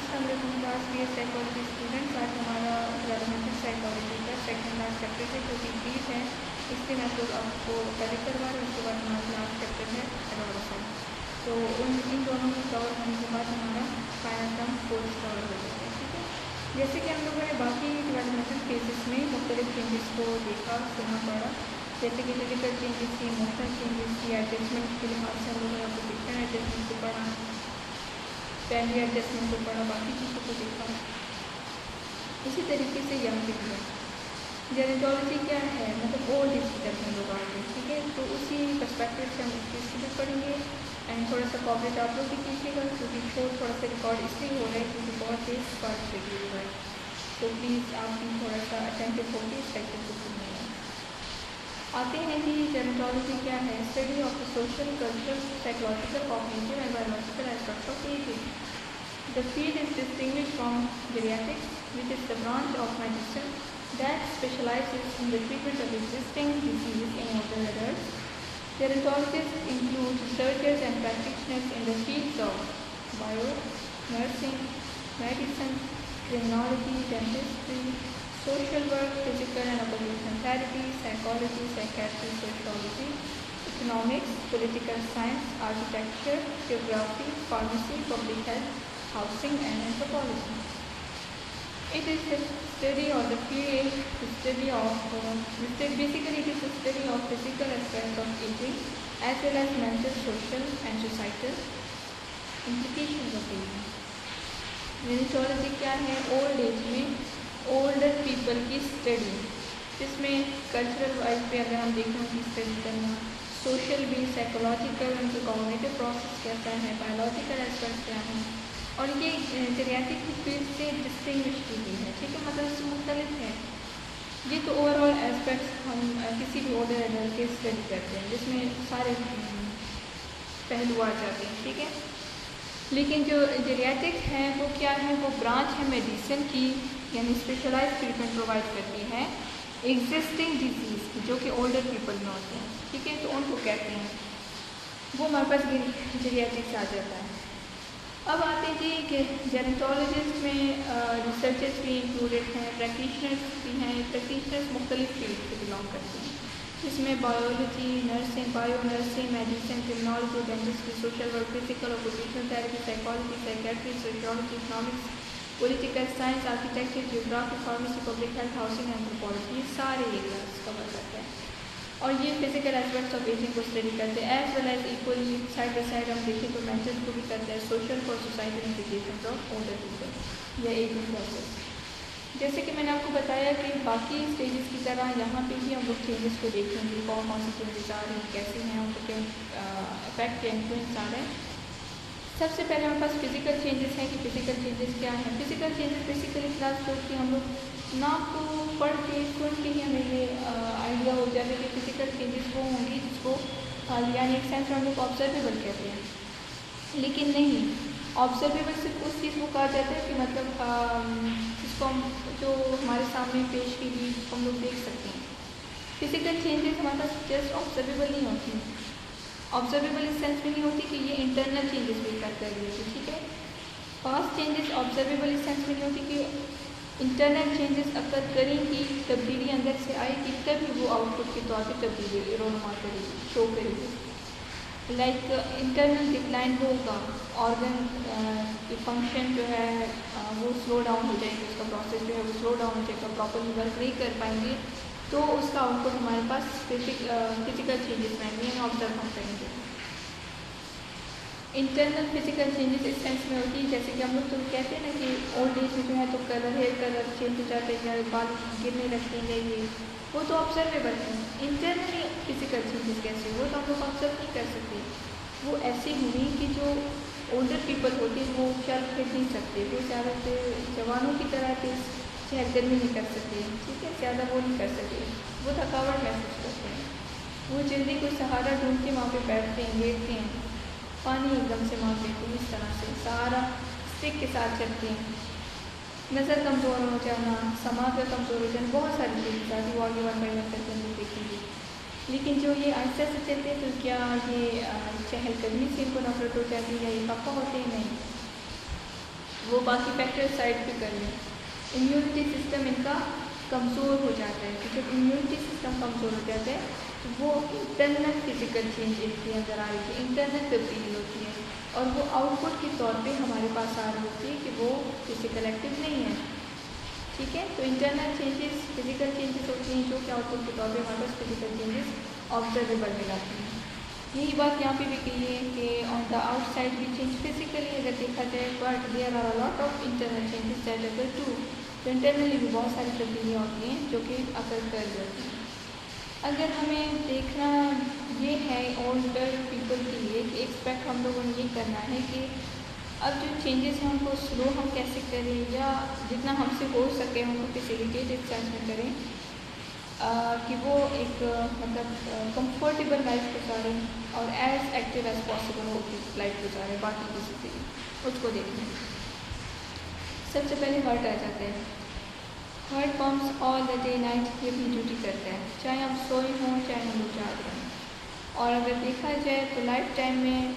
अस्सलाम class B S psychology students. आज हमारा डेवलपमेंटल साइकोलॉजी का सेकंड लास्ट चैप्टर है जो कि ब्रीफ है, इसलिए मैं तो आपको पहले करवा रहा हूँ। उसके बाद हमारा लास्ट चैप्टर है एडोलसेंस। तो इन दोनों को कवर होने के बाद हमारा फाइनल टर्म कोर्स कवर हो जाता है। ठीक है, जैसे कि हम लोगों ने बाकी डेवलपमेंटल फेजेस में मुख्तलिफ चेंजेस को देखा, सुना, पढ़ा, जैसे कि फिजिकल चेंजेस थी, इमोशनल चेंजेस थी, एडजस्टमेंट के लिहाज से हम लोगों ने ऑक्यूपेशनल एडजस्टमेंट को पढ़ा, पहले एडजस्टमेंट को पढ़ा, बाकी चीज़ों को देखा। इसी तरीके से यहाँ पे भी है जेनेटोलॉजी क्या है, मतलब ओल्ड एज की तरफ हम लोग आएंगे। ठीक है, तो उसी पर्सपेक्टिव से हम इस चीज़ को भी पढ़ेंगे एंड थोड़ा सा कॉपरेट आप लोग भी कीजिएगा, क्योंकि शो थोड़ा सा रिकॉर्ड इसलिए हो रहा है क्योंकि बहुत तेज पार्ट लगी हुई है। तो प्लीज़ आप भी थोड़ा सा अटेंटिव होकर इस सेक्शन को सुनिएगा। आते हैं कि जेनेटोलॉजी क्या है। Study of the social, cultural, psychological, cognitive and biological aspects of ageing. The field is distinguished from geriatrics, which is the branch of medicine that specializes in the treatment of existing diseases in older adults. Gerontologists include researchers and practitioners in the fields of bio, nursing, medicine, criminology, dentistry, social work, physical and occupational therapy, psychology, psychiatry, sociology, economics, political science, architecture, geography, pharmacy, public health, housing and anthropology. It is a study of the field, basically it is a study of physical aspects of aging as well as mental, social and societal implications of aging. जेनेटोलॉजी क्या है? Old age में older people की study, जिसमें cultural wise पे अगर हम देखें उनकी स्टडी करना, सोशल भी, साइकोलॉजिकल, उनके कॉग्निटिव प्रोसेस कैसा है, बायोलॉजिकल एस्पेक्ट क्या है, और ये जेरियाट्रिक की फील्ड से डिस्टिंग्विश की गई है। ठीक है, मतलब इससे मुख्तलिफ है। ये तो ओवरऑल एस्पेक्ट्स हम किसी भी ओल्डर एडल्ट के स्टडी करते हैं, जिसमें सारे पहलू आ जाते हैं। ठीक है, लेकिन जो जेरियाट्रिक है वो क्या है? वो ब्रांच है मेडिसिन की, यानी स्पेशलाइज ट्रीटमेंट प्रोवाइड करती है एग्जिस्टिंग डिजीज़ की, जो कि ओल्डर पीपल में होते हैं। ठीक है, तो उनको कहते हैं, वो हमारे पास जेरियाट्रिक से आ जाता है। अब आते हैं जी कि जेनेटोलॉजिस्ट में रिसर्चर्स भी इंक्लूडेड हैं, प्रैक्टिशनर्स भी हैं। प्रैक्टिशनर्स मुख्तलिफ फील्ड से बिलोंग करते हैं, जिसमें biology, nursing, bio nursing, medicine, criminology, dentistry, social work, physical occupational therapy, psychology, psychiatry, sociology, economics, political science, architecture, geography, pharmacy, public health, housing, anthropology, ये सारे एरियाज कवर करते हैं। और ये फिजिकल एस्पेक्ट्स ऑफ एजिंग को study करते हैं, as well as equally side by side हम देखें तो मेंटल को भी करते हैं, सोशल और societal implications of older people या एजिंग प्रोसेस। जैसे कि मैंने आपको बताया कि बाकी स्टेजेस की तरह यहाँ पे भी हम लोग चेंजेस को देखेंगे, कौन कौन सी चेंजेस आ रही हैं, कैसे हैं, उनको क्या इफेक्ट या इन्फ्लुएंस आ रहे हैं। सबसे पहले हमारे पास फिजिकल चेंजेस हैं कि फिजिकल चेंजेस क्या हैं। फिजिकल चेंजेस बेसिकली क्लास जो कि हम लोग नाम को पढ़ के सुन के ही हमें ये आइडिया हो जाता है कि फिजिकल चेंजेस वो होंगी जिसको यानी एक सेंस में हम लोग ऑब्जर्वेबल कहते हैं, लेकिन नहीं, ऑब्जर्वेबल सिर्फ उस चीज़ को कहा जाता है कि मतलब जिसको हम जो हमारे सामने पेश की गई जिसको हम लोग देख सकते हैं। फिजिकल चेंजेस हमारे पास जस्ट ऑब्जर्वेबल नहीं होती, ऑब्जर्वेबल इस सेंस में नहीं होती कि ये इंटरनल चेंजेस भी कर रही है। ठीक है, पास्ट चेंजेस ऑब्जर्वेबल इस सेंस में नहीं होती कि इंटरनल चेंजेस अगर करेंगी, तब्दीली अंदर से आएगी, तभी वो आउटपुट के तौर पर तब्दीली रोनुमा करेगी, शो करेगी। लाइक इंटरनल डिक्लाइन होगा, ऑर्गन की फंक्शन जो है वो स्लो डाउन हो जाएगी, उसका प्रोसेस जो है वो स्लो डाउन हो जाएगा, प्रॉपरली वर्क नहीं कर पाएंगे, तो उसका आउटपुट हमारे पास फिजिकल चेंजेस में आएंगे, ऑब्जर्व हम करेंगे। इंटरनल फिजिकल चेंजेस इस सेंस में होती है जैसे कि हम लोग तो कहते हैं ना कि ओल्ड एज में जो है तो कलर, हेयर कलर चेंज हो जाते हैं, बाल गिरने लगते हैं, ये वो तो ऑब्जर्वेबल है। इंटरनली फिजिकल चेंजेस कैसे, वो तो हम लोग ऑब्जर्व नहीं कर सकते। वो ऐसे हुई कि जो ओल्डर पीपल होते हैं वो चल फिर नहीं सकते, वो ज़्यादातर जवानों की तरह चहलकदमी नहीं कर सकते। ठीक है, ज़्यादा वो नहीं कर सकते, वो थकावट महसूस करते हैं, वो जल्दी कोई सहारा ढूंढ के वहाँ पे बैठते हैं, लेटते हैं, पानी एकदम से मांग लेते हैं, इस तरह से सहारा स्टिक के साथ चलते हैं, नज़र कमज़ोर हो जाना, समाज का कमज़ोर हो जाना, बहुत सारी चीज़ें आती वो आगे बढ़ करते हैं देखेंगे। लेकिन जो ये आहिस्ता से चलते हैं तो क्या ये चहलकदमी से इनको नफरत हो जाती है या ये खफा होते हैं? नहीं, वो बाकी फैक्टर साइड पे कर लें। इम्यूनिटी सिस्टम इनका कमज़ोर हो जाता है। तो जब इम्यूनिटी सिस्टम कमज़ोर हो जाता है तो वो इंटरनल फिजिकल चेंज इनके अंदर आ रही है, इंटरनल तब्दीली होती है और वो आउटपुट के तौर पे हमारे पास आ रही होती है कि वो फिजिकल एक्टिव नहीं है। ठीक है, तो इंटरनल चेंजेस फिजिकल चेंजेस होती हैं जो कि आउटपुट के तौर पे हमारे पास फिजिकल चेंजेस ऑब्जर्वेबल में लाती हैं। यही बात यहाँ पे भी कही है कि ऑन द आउटसाइड भी चेंज फिजिकली अगर देखा जाए, but there are a lot of internal changes that occur to. तो इंटरनली भी बहुत सारी तब्दीलियाँ होती हैं जो कि अकर कर जाती हैं। अगर हमें देखना ये है ओल्डर पीपल के लिए कि एक्सपेक्ट हम लोगों ने ये करना है कि अब जो चेंजेस हैं उनको स्लो हम कैसे करें या जितना हमसे हो सके उनको फैसिलिटेट इस सेंस में करें कि वो एक मतलब कंफर्टेबल लाइफ गुजारें और एज एक्टिव एज पॉसिबल हो लाइफ गुजारें बाकी किसी से उसको देखें। सबसे पहले हार्ट आ जाते हैं। Heart pumps all the day night ये भी ड्यूटी करता है, चाहे हम सोए हों चाहे हम लोग जाग रहे हों। और अगर देखा जाए तो लाइफ टाइम में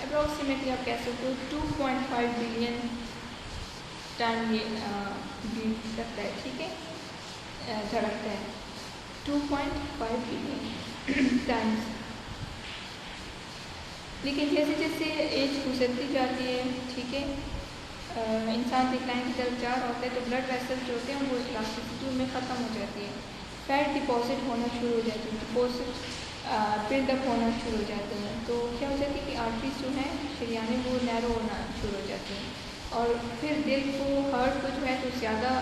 अप्रॉक्सीमेटली आप कह सकते हो 2.5 बिलियन टाइम ये बीट करता है। ठीक है, धड़कता है 2.5 बिलियन टाइम्स। लेकिन जैसे जैसे एज गुजरती जाती है, ठीक है, इंसान डिक्लाइन की तरफ जा रहा होता है तो ब्लड वेसल्स जो होते हैं वो इलास्टिसिटी में ख़त्म हो जाती है, फैट डिपॉजिट होना शुरू हो जाती है, डिपॉजिट बिल्डअप होना शुरू हो जाते हैं। तो क्या हो जाती है कि आर्टरीज जो हैं शरीयाने वो नैरो होना शुरू हो जाती हैं और फिर दिल को हार्ट को जो है तो ज़्यादा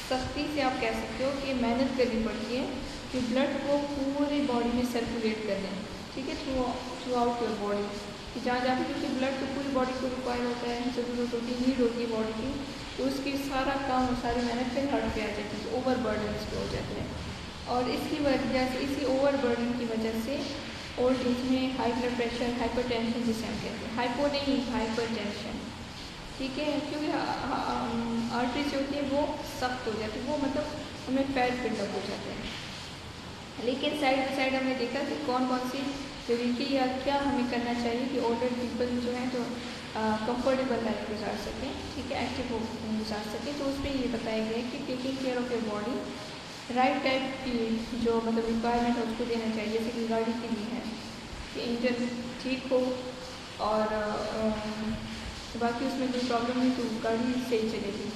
सख्ती से आप कह सकते हो कि मेहनत करनी पड़ती है कि ब्लड को पूरी बॉडी में सर्कुलेट कर दें। ठीक है, थ्रू आउट योर बॉडी कि जहाँ जहाँ क्योंकि ब्लड तो पूरी बॉडी को रिक्वायर होता है, ज़रूरत होती है, नीड होती है बॉडी की, तो उसकी सारा काम और सारी मेहनत फिर हार्ट पे आ जाती है, ओवर बर्डन इस पर हो जाते हैं। और इसकी वजह से इसी ओवर बर्डन की वजह से ओल्ड एज में हाई ब्लड प्रेशर, हाइपरटेंशन जिसे हम कहते हैं, हाइपो नहीं हाइपरटेंशन, ठीक है, क्योंकि आर्टरी जो होती है वो सख्त हो जाती है, वो मतलब हमें फैट बिल्डअप हो जाते हैं। लेकिन साइड बाई साइड हमने देखा कि कौन कौन सी तरीके या क्या हमें करना चाहिए कि ओल्डर पीपल जो हैं तो कंफर्टेबल लाइफ गुजार सकें, ठीक है, एक्टिव गुजार सकें। तो उस पर ये बताया गया है कि taking care of your body, right type की जो मतलब रिक्वायरमेंट है उसको देना चाहिए। जैसे कि गाड़ी के लिए है कि इंजन ठीक हो और बाकी उसमें कोई प्रॉब्लम नहीं तो गाड़ी सही चलेगी,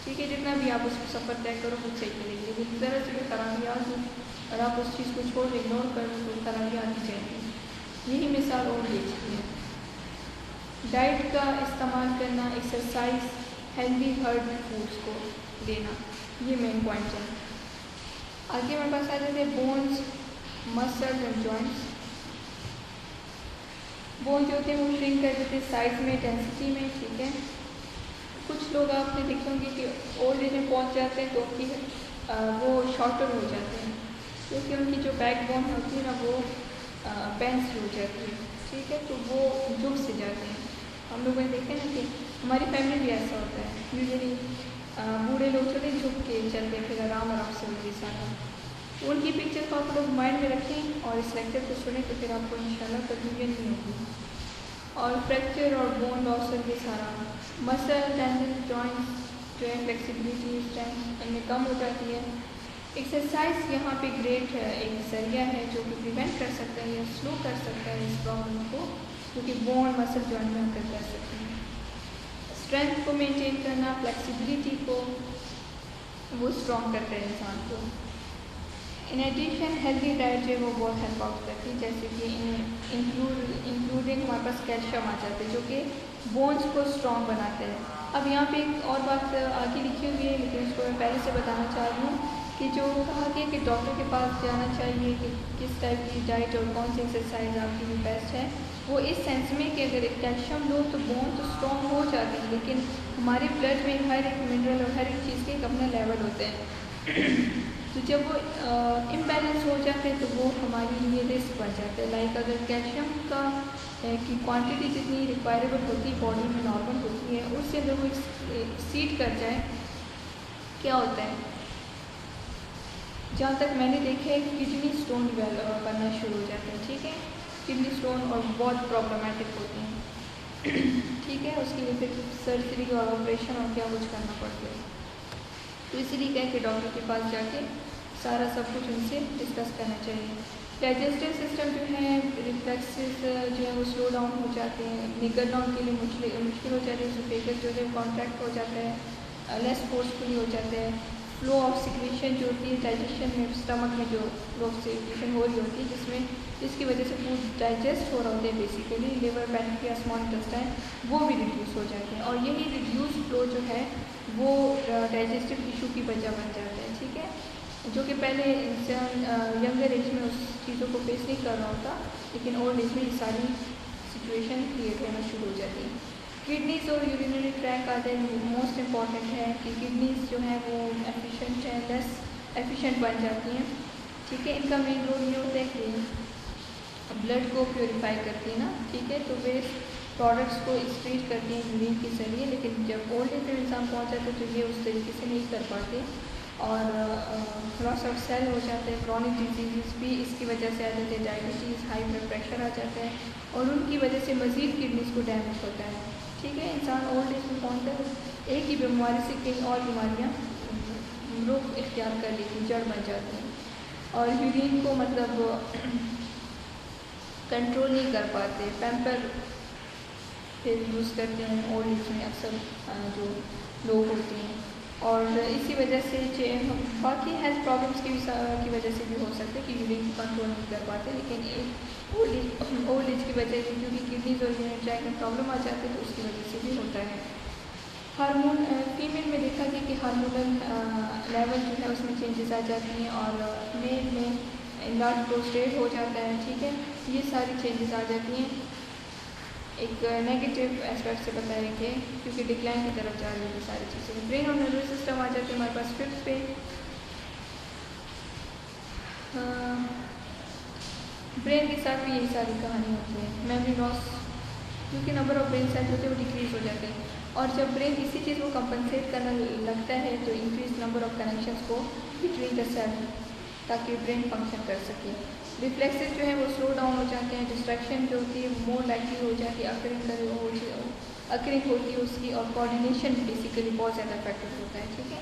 ठीक है, जितना भी आप उसको सफ़र तय करो वो सही चलेगी। लेकिन ज़रा सी भी खराबी आ गई और आप उस चीज़ को छोड़ इग्नोर कर दो तो खराबी आती जाएगी। यही मिसाल और देख है। डाइट का इस्तेमाल करना, एक्सरसाइज, हेल्दी हर्ब फूड्स को लेना, ये मेन पॉइंट है। आगे हमारे पास आ जाते हैं bones, muscles and joints. Bone जो होते हैं वो श्रिंक कर देते हैं साइज में, डेंसिटी में, ठीक है। कुछ लोग आपने देखे होंगे कि ओल्ड एज में पहुँच जाते हैं तो उनकी वो शॉर्टर हो जाते हैं क्योंकि उनकी जो बैक बोन होती है ना वो बेंच हो जाती है, ठीक है, तो वो झुक से जाते हैं। हम लोगों ने देखे ना कि हमारी फैमिली भी ऐसा होता है, यूजुअली बूढ़े लोग चले झुक के चलते हैं, फिर आराम से उनके साथ उनकी पिक्चर को आप लोग माइंड में रखें और इस लेक्चर को सुने तो फिर आपको इंशाल्लाह कन्फ्यूजन नहीं होगी। और फ्रैक्चर और बोन लॉस के सारा मसल, टेंडन, जॉइंट्स जो है फ्लेक्सिबिलिटी, स्ट्रेंथ इनमें कम हो जाती है। एक्सरसाइज यहाँ पे ग्रेट एक जरिया है जो कि प्रिवेंट कर सकता है या स्लो कर सकता है इस प्रॉब्लम को, क्योंकि बोन मसल जॉइंट में हम कर सकते हैं। स्ट्रेंथ को मेंटेन करना, फ्लेक्सिबिलिटी को वो स्ट्रॉन्ग करता है इंसान को। इन एडिशन हेल्दी डाइट जो है वो बहुत हेल्प आउट करती है, जैसे कि इंक्लूडिंग हमारे पास कैल्शियम आ जाते हैं जो कि बोन्स को स्ट्रॉन्ग बनाते हैं। अब यहाँ पे एक और बात आगे लिखी हुई है लेकिन उसको मैं पहले से बताना चाह रही हूँ कि जो कहा गया कि डॉक्टर के पास जाना चाहिए कि किस टाइप की डाइट और कौन सी एक्सरसाइज आपके लिए बेस्ट है, वो इस सेंस में कि अगर कैल्शियम लो तो बोन तो स्ट्रॉन्ग हो जाती है, लेकिन हमारे ब्लड में हर एक मिनरल और हर एक चीज़ के अपने लेवल होते हैं तो जब वो इम्बैलेंस हो जाते हैं तो वो हमारे लिए रिस्क बन जाता है। लाइक अगर कैल्शियम का की क्वांटिटी जितनी रिक्वायरेबल होती है बॉडी में नॉर्मल होती है, उससे अगर वो एक्सीड कर जाए क्या होता है, जहाँ तक मैंने देखे किडनी स्टोन बनना शुरू हो जाते हैं, ठीक है, किडनी स्टोन और बहुत प्रॉब्लमेटिक होते हैं। ठीक है, उसके लिए फिर सर्जरी और ऑपरेशन और क्या कुछ करना पड़ता है। तो इसीलिए कहें कि डॉक्टर के पास जाके सारा सब कुछ उनसे डिस्कस करना चाहिए। डाइजेस्टिव सिस्टम जो है, रिफ्लेक्सेस जो है वो स्लो डाउन हो जाते हैं, निकल डाउन के लिए मुश्किल हो जाती है, इसोफेगस जो है कॉन्ट्रैक्ट हो जाता है, लेस फोर्सफुली हो जाता है। फ्लो ऑफ सिक्रीशन जो होती है डाइजेशन में, स्टमक में जो फ्लो ऑफ सिक्रीशन हो रही होती है जिसकी वजह से फूड डाइजेस्ट हो रहा होता है basically, liver, pancreas, small intestine, वो भी रिड्यूस हो जाते हैं। और यही रिड्यूस फ्लो जो है वो डाइजेस्टिव टिश्यू की वजह बन जाता है। ठीक है, जो कि पहले इंसान यंगर एज में उस चीज़ों को फेस नहीं कर रहा होता, लेकिन ओल्ड एज में ये सारी सिचुएशन क्रिएट होना शुरू हो जाती है। किडनीज और यूरिनरी ट्रैक आते हैं, मोस्ट इम्पॉर्टेंट है कि किडनीज जो है वो एफिशिएंट है, लेस एफिशिएंट बन जाती हैं। ठीक है, इनका मेन रोल ये होता है कि ब्लड को प्योरीफाई करती है ना। ठीक है, तो वेस्ट प्रोडक्ट्स को एक्सक्रीट करती हैं यूरिन के जरिए, लेकिन जब ओल्ड एज में इंसान पहुँच जाता है तो ये उस तरीके से नहीं कर पाते और लॉस ऑफ सेल हो जाते हैं। क्रॉनिक डिजीज़ भी इसकी वजह से आ जाते हैं, डायबिटीज़, हाई ब्लड प्रेशर आ जाता है और उनकी वजह से मज़ीद किडनीज को डैमेज होता है। ठीक है, इंसान ओल्ड एज में पहुँचकर एक ही बीमारी से कई और बीमारियाँ लोग इख्तियार कर लेती हैं, जड़ बन जाती हैं और यूरिन को मतलब कंट्रोल नहीं कर पाते। पैम्पर फिर यूज़ करते हैं ओल्ड एज में अक्सर जो लोग होते हैं और इसी वजह से बाकी हेल्थ प्रॉब्लम्स की वजह से भी हो सकते हैं कि यूरिन को कंट्रोल नहीं कर पाते, लेकिन ओल्ड एज की वजह से क्योंकि किडनीज और यूरिन ट्रैक में प्रॉब्लम आ जाती है तो उसकी वजह से भी होता है। हार्मोन फीमेल में देखा गया कि हार्मोनल लेवल जो है उसमें चेंजेस आ जाती हैं और मेल में इनलार्ज प्रोस्टेट हो जाता है। ठीक है, ये सारी चेंजेस आ जाती हैं एक नेगेटिव एस्पेक्ट से बताएंगे क्योंकि डिक्लाइन की तरफ जा रही है सारी चीज़ें। ब्रेन और नर्वस सिस्टम आ जाते हैं हमारे पास फिफ्थ पे। ब्रेन के साथ भी यही सारी कहानी होती है। मेमोरी लॉस, क्योंकि नंबर ऑफ ब्रेन सेल्स होते हैं वो डिक्रीज हो जाते हैं और जब ब्रेन किसी चीज़ को कंपनसेट करना लगता है तो इंक्रीज नंबर ऑफ कनेक्शंस को बिटवीन द सेल ताकि ब्रेन फंक्शन कर सके। रिफ्लेक्सेस जो है वो स्लो डाउन हो जाते हैं, डिस्ट्रैक्शन जो होती है मोर लाइकली हो जाती है, अकरिंग होती है उसकी और कोऑर्डिनेशन बेसिकली बहुत ज़्यादा इफेक्टिव होता है। ठीक है,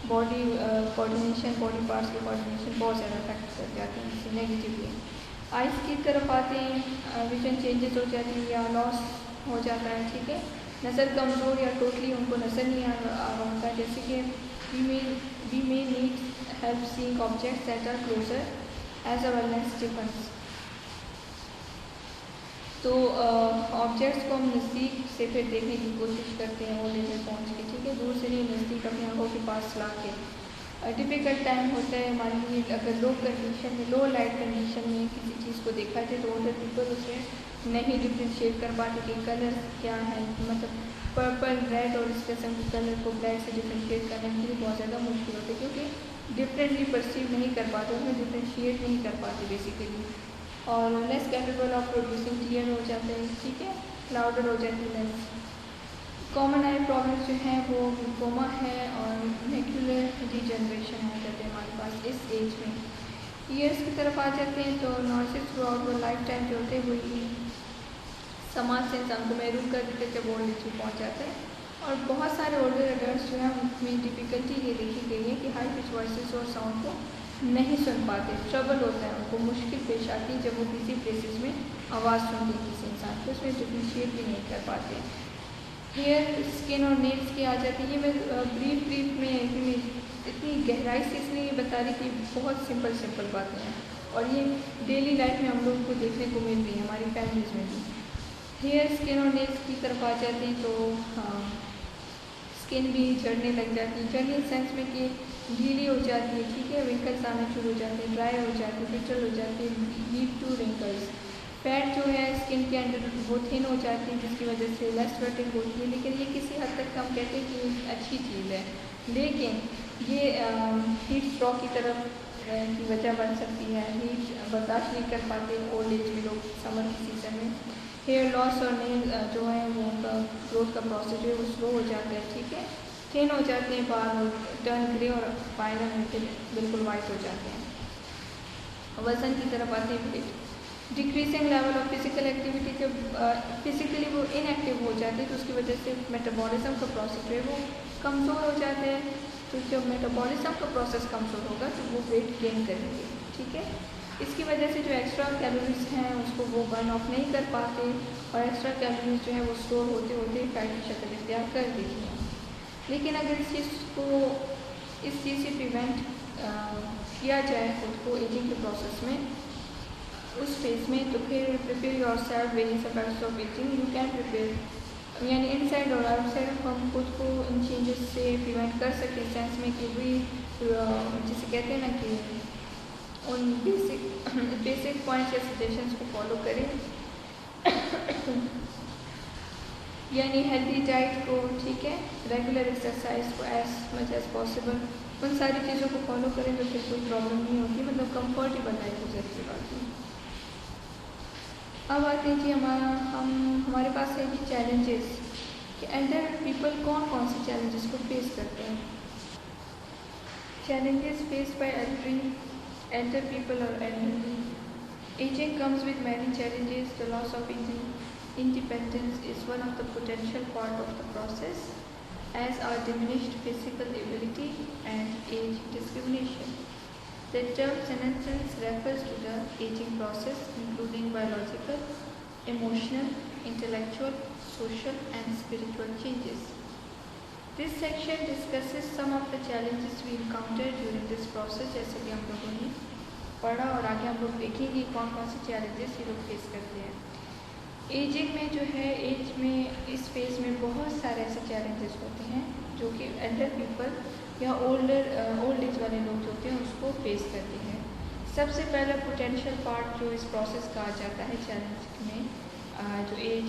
बॉडी कोऑर्डिनेशन, बॉडी पार्ट्स की कोऑर्डिनेशन बहुत ज़्यादा इफेक्ट कर जाते हैं इससे नेगेटिवली। आइज़ की तरफ आते हैं, विजन चेंजेस हो जाती है या लॉस हो जाता है। ठीक है, नज़र कमज़ोर या टोटली उनको नज़र नहीं आ रहा होता, जैसे कि we may need help seeing objects that are closer as a wellness difference. तो ऑब्जेक्ट्स को हम नज़दीक से फिर देखने की कोशिश करते हैं ओल्ड एज में पहुँच के। ठीक है, दूर से नहीं, नज़दीक अपनी आंखों के पास ला के। डिफ़िकल्ट टाइम होता है मान लीजिए अगर लो कंडीशन में, लो लाइट कंडीशन में किसी चीज़ को देखा जाए तो ओल्डर पीपल उसमें नहीं डिफ्रेंशिएट कर पाते कि कलर क्या है, मतलब पर्पल, रेड और इस किस्म के कलर को ब्लैक से डिफ्रेंशिएट करने के लिए बहुत ज़्यादा मुश्किल होती है क्योंकि डिफरेंटली परसीव नहीं कर पाते, उसमें डिफ्रेंशिएट नहीं कर पाते बेसिकली और less capable of producing tear हो जाते हैं। ठीक है, लाउडर हो जाती है लेस। कॉमन आई प्रॉब्लम्स जो हैं वो ग्लूकोमा है और मैक्यूलर डिजनरेशन आ जाते हैं हमारे पास इस एज में। ईयर्स की तरफ आ जाते हैं तो नॉइसेस थ्रू आउट वो लाइफ टाइम जो होते हैं वो समाज से इंसान को महरूम कर देते जब ओल्ड एज में पहुँच जाते हैं। और बहुत सारे ओल्डर एडल्ट्स जो हैं उनमें डिफ़िकल्टी ये देखी गई है कि हाई पिच वॉइसेस और साउंड को नहीं सुन पाते, ट्रबल होता है उनको, मुश्किल पेश आती है जब वो किसी प्लेसेस में आवाज़ सुनते हैं किसी इंसान को, उसमें डिफ्रेंशिएट भी नहीं कर पाते। हेयर, स्किन और नेल्स की आ जाती है। ये मैं ब्रीफ में इतनी गहराई से इसलिए ये बता रही कि बहुत सिंपल बातें हैं और ये डेली लाइफ में हम लोग को देखने को मिल रही है हमारी फैमिलीज़ में भी। हेयर, स्किन और नेल्स की तरफ आ जाते हैं तो स्किन भी झड़ने लग जाती है, झड़ने सेंस में कि गीली हो जाती है। ठीक है, रिंकल्स आना शुरू हो जाते हैं, ड्राई हो जाती है, ब्रिटल हो जाती है, लीड टू रिंकल्स। फैट जो है स्किन के अंदर वो थिन हो जाती है जिसकी वजह से लेस स्वेटिंग होती है, लेकिन ये किसी हद तक हम कहते हैं कि अच्छी चीज़ है, लेकिन ये हीट स्ट्रोक की तरफ की वजह बन सकती है। हीट बर्दाश्त नहीं कर पाते ओल्ड एज में लोग समर की सीज़न में। हेयर लॉस और नेल जो है वो उनका ग्रोथ का प्रोसेस जो है वो स्लो हो जाता है। ठीक है, थिन हो जाते हैं बाल, टर्न ग्रे और फाइनल में बिल्कुल वाइट हो जाते हैं। वज़न की तरफ आते हैं weight. Decreasing level of physical activity, जब फिजिकली वो इनएक्टिव हो जाते हैं तो उसकी वजह से मेटाबॉलिज्म का प्रोसेस जो है वो कमज़ोर हो जाता है। तो जब मेटाबॉलिज्म का प्रोसेस कमज़ोर होगा तो वो वेट गेन करेंगे, ठीक है। इसकी वजह से जो एक्स्ट्रा कैलोरीज हैं उसको वो बर्न ऑफ नहीं कर पाते और एक्स्ट्रा कैलोरीज जो है वो स्टोर होते होते फैट की शक्ल इख्तियार कर देती हैं। लेकिन अगर इस चीज़ से प्रिवेंट किया जाए खुद को एजिंग के प्रोसेस में, उस फेज में, तो फिर prepare your self various aspects of ageing you can prepare, यानी इनसाइड और आउटसाइड हम खुद को इन चेंजेस से प्रिवेंट कर सकते हैं सेंस में कि भी जिसे कहते हैं ना कि उन बेसिक पॉइंट्स या सजेशंस को फॉलो करें यानी हेल्दी डाइट को, ठीक है, रेगुलर एक्सरसाइज को एज मच एज पॉसिबल, उन सारी चीज़ों को फॉलो करें तो फिर कोई प्रॉब्लम नहीं होती, मतलब कंफर्टेबल लाइफ गुजर की बात है। अब आते हैं जी हमारे पास है कि चैलेंजेस, कि एल्डर पीपल कौन कौन से चैलेंजेस को फेस करते हैं। Challenges faced by elder people or elderly. Aging comes with many challenges. The loss of independence is one of the potential part of the process, as are diminished physical ability and age discrimination. The term senescence refers to the aging process, including biological, emotional, intellectual, social, and spiritual changes. This section discusses some of the challenges we encounter during this process, जैसे कि हम लोगों ने पढ़ा और आगे हम लोग देखेंगे कौन कौन से challenges ये लोग फेस करते हैं। एजिंग में जो है, एज में इस फेज में बहुत सारे ऐसे challenges होते हैं जो कि एल्डर पीपल या ओल्ड एज वाले लोग जो होते हैं उसको फेस करते हैं। सबसे पहला पोटेंशियल पार्ट जो इस प्रोसेस का आ जाता है चैलेंज में, जो एज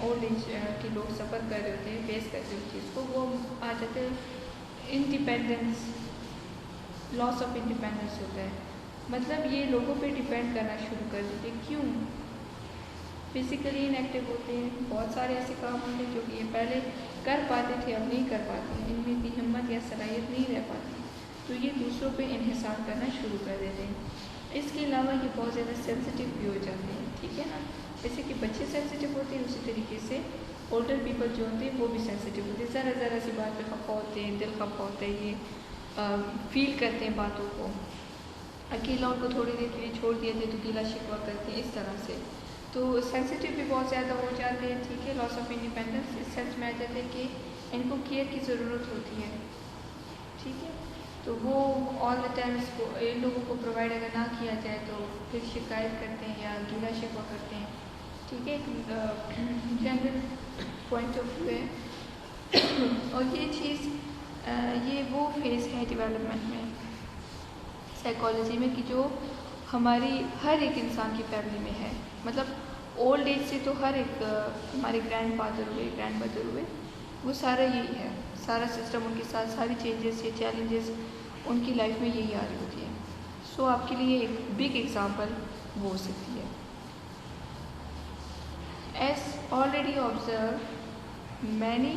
ओल्ड एज के लोग सफ़र कर रहे होते हैं, फेस करते हैं उस चीज़ को, वो आ जाते हैं इंडिपेंडेंस, लॉस ऑफ इंडिपेंडेंस होता है। मतलब ये लोगों पे डिपेंड करना शुरू कर देते हैं। क्यों? फिजिकली इनएक्टिव होते हैं, बहुत सारे ऐसे काम होते हैं जो कि ये पहले कर पाते थे अब नहीं कर पाते, इनमें इतनी हिम्मत या सलाहियत नहीं रह पाती, तो ये दूसरों पे इन्हिसार करना शुरू कर देते हैं। इसके अलावा ये बहुत ज़्यादा सेंसिटिव भी हो जाते हैं, ठीक है ना। जैसे कि बच्चे सेंसिटिव होते हैं, उसी तरीके से ओल्डर पीपल जो होते हैं वो भी सेंसिटिव होते हैं। ज़रा सी बात पे खफा होते हैं, दिल खफा होता है, ये फील करते हैं बातों को। अकेला उनको थोड़ी देर के लिए छोड़ दिया जाए तो गीला शिकवा करते हैं, इस तरह से। तो सेंसिटिव भी बहुत ज़्यादा हो जाते हैं, ठीक है। लॉस ऑफ इंडिपेंडेंस इस सेंस में आ जाता है कि इनको केयर की ज़रूरत होती है, ठीक है। तो वो ऑल द टाइम इसको इन लोगों को प्रोवाइड अगर ना किया जाए तो फिर शिकायत करते हैं या गीला शिकवा करते हैं, ठीक है। एक जनरल पॉइंट ऑफ व्यू है। और ये चीज़ ये वो फेज़ है डेवलपमेंट में, साइकोलॉजी में, कि जो हमारी हर एक इंसान की फैमिली में है। मतलब ओल्ड एज से तो हर एक हमारे ग्रैंड फादर हुए, ग्रैंड मदर हुए, वो सारा यही है, सारा सिस्टम उनके साथ, सारी चेंजेस या चैलेंजेस उनकी लाइफ में यही आ रही होती है। सो आपके लिए एक बिग एग्जांपल वो हो सकती है। As already observed, many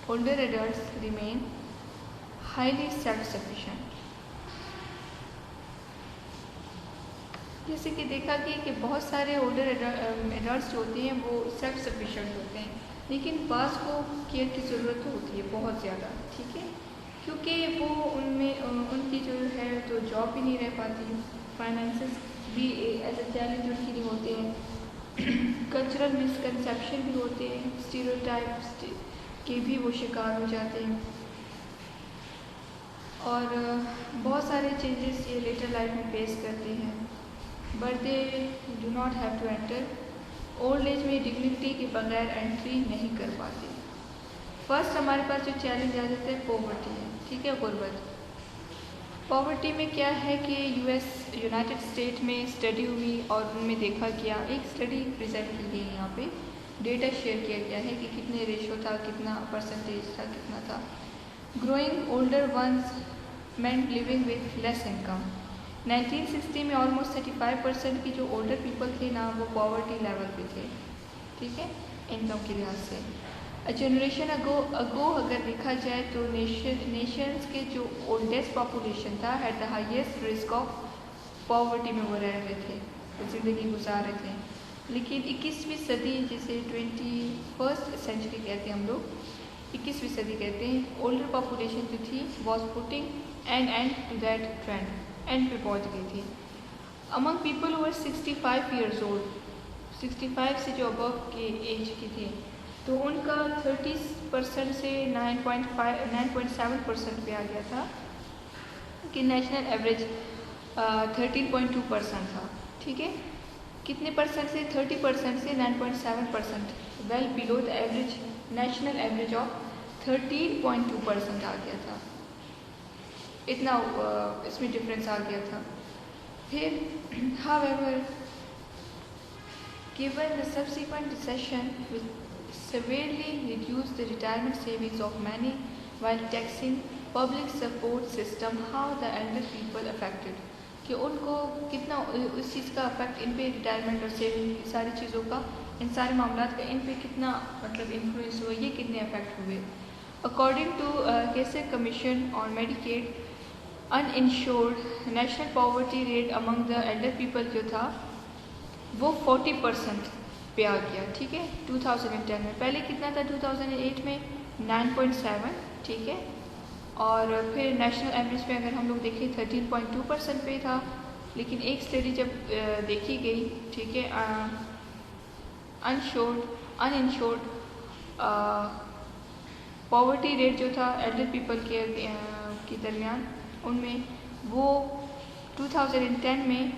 older adults remain highly self-sufficient. जैसे कि देखा कि बहुत सारे ओल्डर एडल्ट्स जो होते हैं वो सेल्फ सफिशेंट होते हैं, लेकिन बाज़ को केयर की ज़रूरत होती है बहुत ज़्यादा, ठीक है। क्योंकि वो उनमें उनकी जो है तो जॉब भी नहीं रह पाती, फाइनेंसेस भी एज अ चैलेंज उनके लिए होते हैं, कल्चरल मिसकंसेप्शन भी होते हैं, स्टीरियोटाइप्स के भी वो शिकार हो जाते हैं, और बहुत सारे चेंजेस ये लेटर लाइफ में फेस करते हैं। But they do not have to enter, old age में डिग्निटी के बगैर एंट्री नहीं कर पाते। फर्स्ट हमारे पास जो चैलेंज आ जाता है पॉवर्टी है, ठीक है, गुर्बत। पॉवर्टी में क्या है कि यूनाइटेड स्टेट में स्टडी हुई और उनमें देखा गया, एक स्टडी प्रेजेंट की गई, यहाँ पे डेटा शेयर किया गया है कि कितने रेशो था, कितना परसेंटेज था, कितना था। Growing older once meant living with less income. 1960 में ऑलमोस्ट 35% की जो ओल्डर पीपल थे ना, वो पॉवर्टी लेवल पे थे, ठीक है, इनकम के लिहाज से। जनरेशन अगो अगर देखा जाए तो नेशंस के जो ओल्डेस्ट पॉपुलेशन था had the highest risk of poverty में वो रह रहे थे, ज़िंदगी गुजार रहे थे। लेकिन 21वीं सदी, जिसे 21st सेंचुरी कहते हैं हम लोग, 21वीं सदी कहते हैं, ओल्डर पॉपुलेशन जो थी was putting end to that trend, end पे पहुँच गई थी। Among people over 65 years old, 65 से जो अबव के एज के थे, तो उनका 30% से 9.7% पे आ गया था, कि नेशनल एवरेज 13.2% था। ठीक है, कितने परसेंट से? 30% से 9.7%, well below the average, national average of 13.2% आ गया था। इतना इसमें डिफरेंस आ गया था। फिर however, given the subsequent recession which severely reduced the retirement savings of many while taxing public support system, how the elder people affected, कि उनको कितना उस चीज़ का अफेक्ट इन पे, रिटायरमेंट और सेविंग सारी चीज़ों का, इन सारे मामलात का इन पे कितना मतलब इन्फ्लुएंस हुआ, ये कितने अफेक्ट हुए। अकॉर्डिंग टू कैसे commission on Medicaid uninsured, national poverty rate among the elder people जो था वो 40% पे आ गया। ठीक है, 2010 में। पहले कितना था? 2008 में 9.7, ठीक है, और फिर नेशनल एवरेज पे अगर हम लोग देखें 13.2% पे था। लेकिन एक स्टडी जब देखी गई, ठीक है, अनइंश्योर्ड पॉवर्टी रेट जो था एल्डर पीपल के दरमियान, उनमें वो 2010 में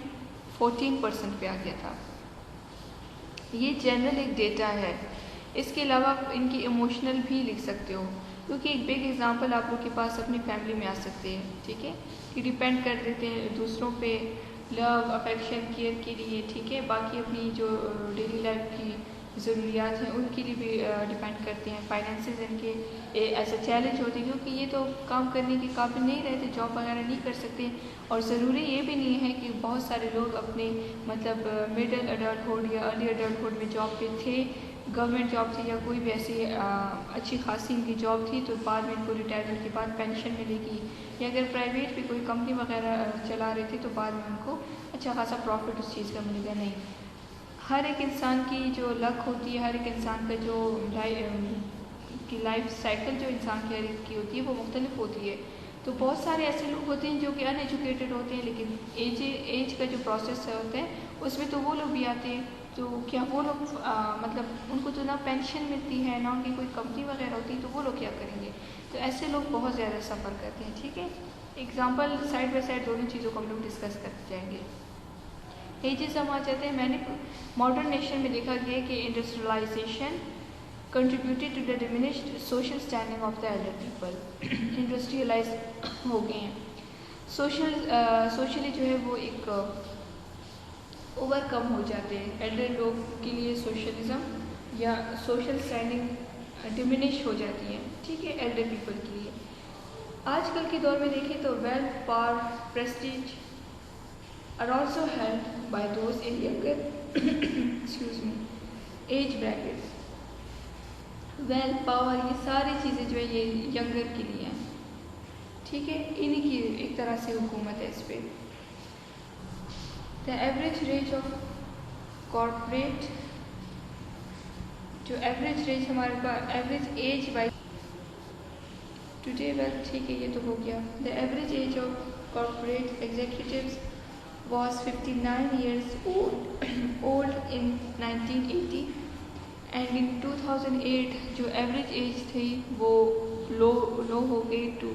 14% पे आ गया था। ये जनरल एक डेटा है। इसके अलावा आप इनकी इमोशनल भी लिख सकते हो, क्योंकि एक बिग एग्जांपल आप लोग के पास अपनी फैमिली में आ सकते हैं। ठीक है, कि डिपेंड कर देते हैं दूसरों पे, लव, अफेक्शन, केयर के लिए। ठीक है, बाकी अपनी जो डेली लाइफ की ज़रूरियात हैं उनके लिए भी डिपेंड करते हैं। फाइनेंसेस इनके ऐसा चैलेंज होते हैं, क्योंकि ये तो काम करने के काबिल नहीं रहते, जॉब वगैरह नहीं कर सकते। और ज़रूरी ये भी नहीं है कि बहुत सारे लोग अपने मतलब मिडिल अडल्टहुड या अर्ली अडल्टहुड में जॉब पे थे, गवर्नमेंट जॉब थी या कोई भी ऐसी अच्छी खासी इनकी जॉब थी, तो बाद में इनको रिटायरमेंट के बाद पेंशन मिलेगी, या अगर प्राइवेट भी कोई कंपनी वगैरह चला रहे थे तो बाद में उनको अच्छा खासा प्रॉफिट उस चीज़ का मिलेगा। नहीं, हर एक इंसान की जो लक होती है, हर एक इंसान का जो लाइफ साइकिल जो इंसान की हर एक की होती है वो मुख्तलिफ होती है। तो बहुत सारे ऐसे लोग होते हैं जो कि अनएजुकेटेड होते हैं, लेकिन एज का जो प्रोसेस होता है उसमें तो वो लोग भी आते हैं। तो क्या वो लोग मतलब उनको तो ना पेंशन मिलती है, ना उनकी कोई कंपनी वगैरह होती है, तो वो लोग क्या करेंगे? तो ऐसे लोग बहुत ज़्यादा सफ़र करते हैं। ठीक है, एग्जाम्पल साइड बाई साइड दोनों चीज़ों को हम लोग डिस्कस करते जाएंगे। एजेस हम आ जाते हैं। मैंने मॉडर्न नेशन में देखा गया है कि industrialization contributed to the diminished social standing of the elder people. Industrialize हो गए हैं, सोशली जो है वो एक ओवरकम हो जाते हैं। एल्डर लोग के लिए सोशलिज्म या सोशल स्टैंडिंग डिमिनिश हो जाती है। ठीक है, एल्डर पीपल के लिए आजकल के दौर में देखें तो wealth, power, Prestige are also held by those in younger age brackets. Wealth, power, ये सारी चीज़ें जो है ये यंगर के लिए हैं। ठीक है, इन्हीं की एक तरह से हुकूमत है इस पर। The average age of corporate, जो एवरेज रेज हमारे पास average age by today, well ठीक है, ये तो हो गया। The average age of corporate executives was 59 years old in 1980, and in 2008 जो एवरेज एज थी वो लो हो गई to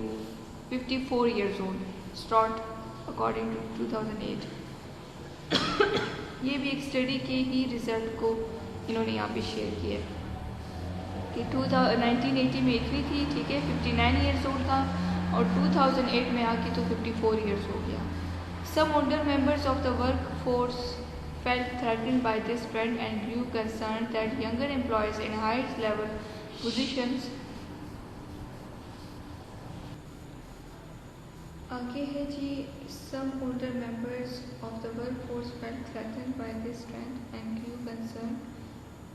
54 years old, start according to 2008। ये भी एक स्टडी के ही रिजल्ट को इन्होंने यहाँ पे शेयर किया कि 1980 में इतनी थी, ठीक है, 59 years old था, और 2008 में आके तो 54 years हो गया। Some older members of the workforce felt threatened by this trend and grew concerned that younger employees in higher level positions, आगे है जी, some older members of the workforce felt threatened by this trend and grew concerned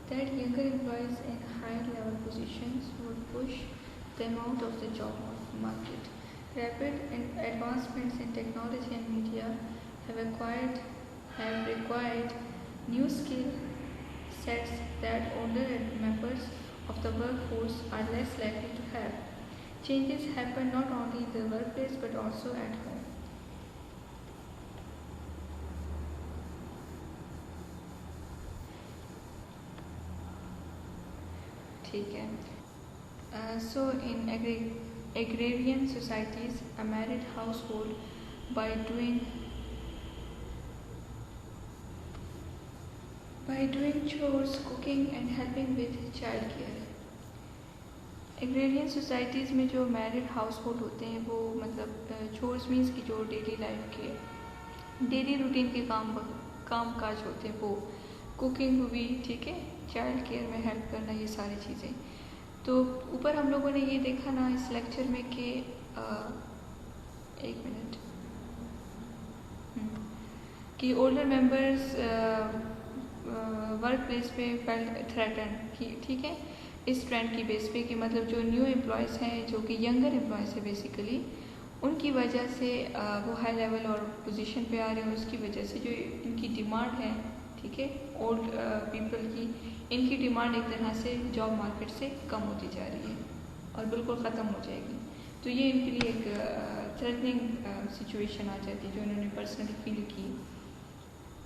that younger employees in higher level positions would push them out of the job market. Rapid advancements in technology and media have acquired have required new skill sets that older members of the workforce are less likely to have. Changes happen not only in the workplace but also at home. ठीक है. So in agrarian societies, a married household by doing chores, cooking and helping with child care. Agrarian societies में जो married house hold होते हैं वो मतलब chores means की जो डेली लाइफ के डेली रूटीन के काम काज होते हैं वो कुकिंग हुई, ठीक है, चाइल्ड केयर में हेल्प करना, ये सारी चीज़ें. तो ऊपर हम लोगों ने ये देखा ना इस लेक्चर में कि एक मिनट कि ओल्डर मेंबर्स वर्क प्लेस पे फेल्ट थ्रेटन की, ठीक है, इस ट्रेंड की बेस पे कि मतलब जो न्यू एम्प्लॉयज़ हैं जो कि यंगर एम्प्लॉयज़ है बेसिकली, उनकी वजह से वो हाई लेवल और पोजीशन पे आ रहे हैं. उसकी वजह से जो इनकी डिमांड है, ठीक है, ओल्ड पीपल की, इनकी डिमांड एक तरह से जॉब मार्केट से कम होती जा रही है और बिल्कुल ख़त्म हो जाएगी. तो ये इनके लिए एक थ्रेटनिंग सिचुएशन आ जाती है जो इन्होंने पर्सनली फील की.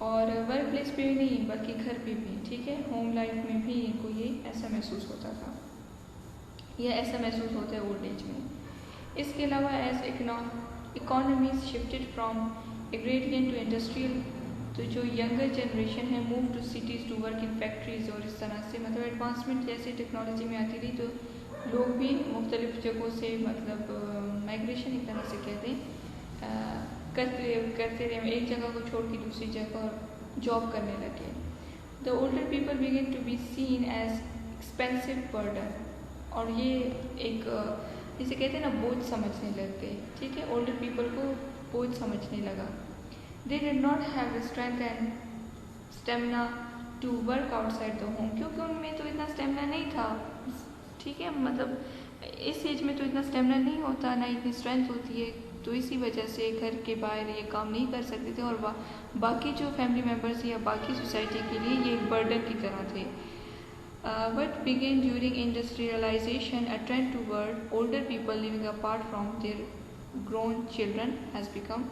और वर्क प्लेस पे भी नहीं बल्कि घर पे भी, ठीक है, होम लाइफ में भी इनको ये ऐसा महसूस होता था या ऐसा महसूस होता है ओल्ड एज में. इसके अलावा as economies shifted from agrarian to industrial, तो जो यंगर जनरेशन है move to cities to work in factories और इस तरह से मतलब एडवांसमेंट जैसे टेक्नोलॉजी में आती रही तो लोग भी मुख्तलिफ जगहों से मतलब माइग्रेशन एक तरह से कहते हैं करते रहे, एक जगह को छोड़ के दूसरी जगह जॉब करने लगे. The older people begin to be seen as expensive burden, और ये एक जिसे कहते हैं ना बोझ समझने लग गए, ठीक है, ओल्डर पीपल को बोझ समझने लगा. They did not have the strength and stamina to work outside the home, क्योंकि उनमें तो इतना स्टेमिना नहीं था, ठीक है, मतलब इस एज में तो इतना स्टेमिना नहीं होता, ना इतनी स्ट्रेंथ होती है, तो इसी वजह से घर के बाहर ये काम नहीं कर सकते थे और बाकी जो फैमिली मेम्बर्स या बाकी सोसाइटी के लिए ये एक बर्डन की तरह थे. What began during industrialization, a trend toward older people living apart from their grown children has become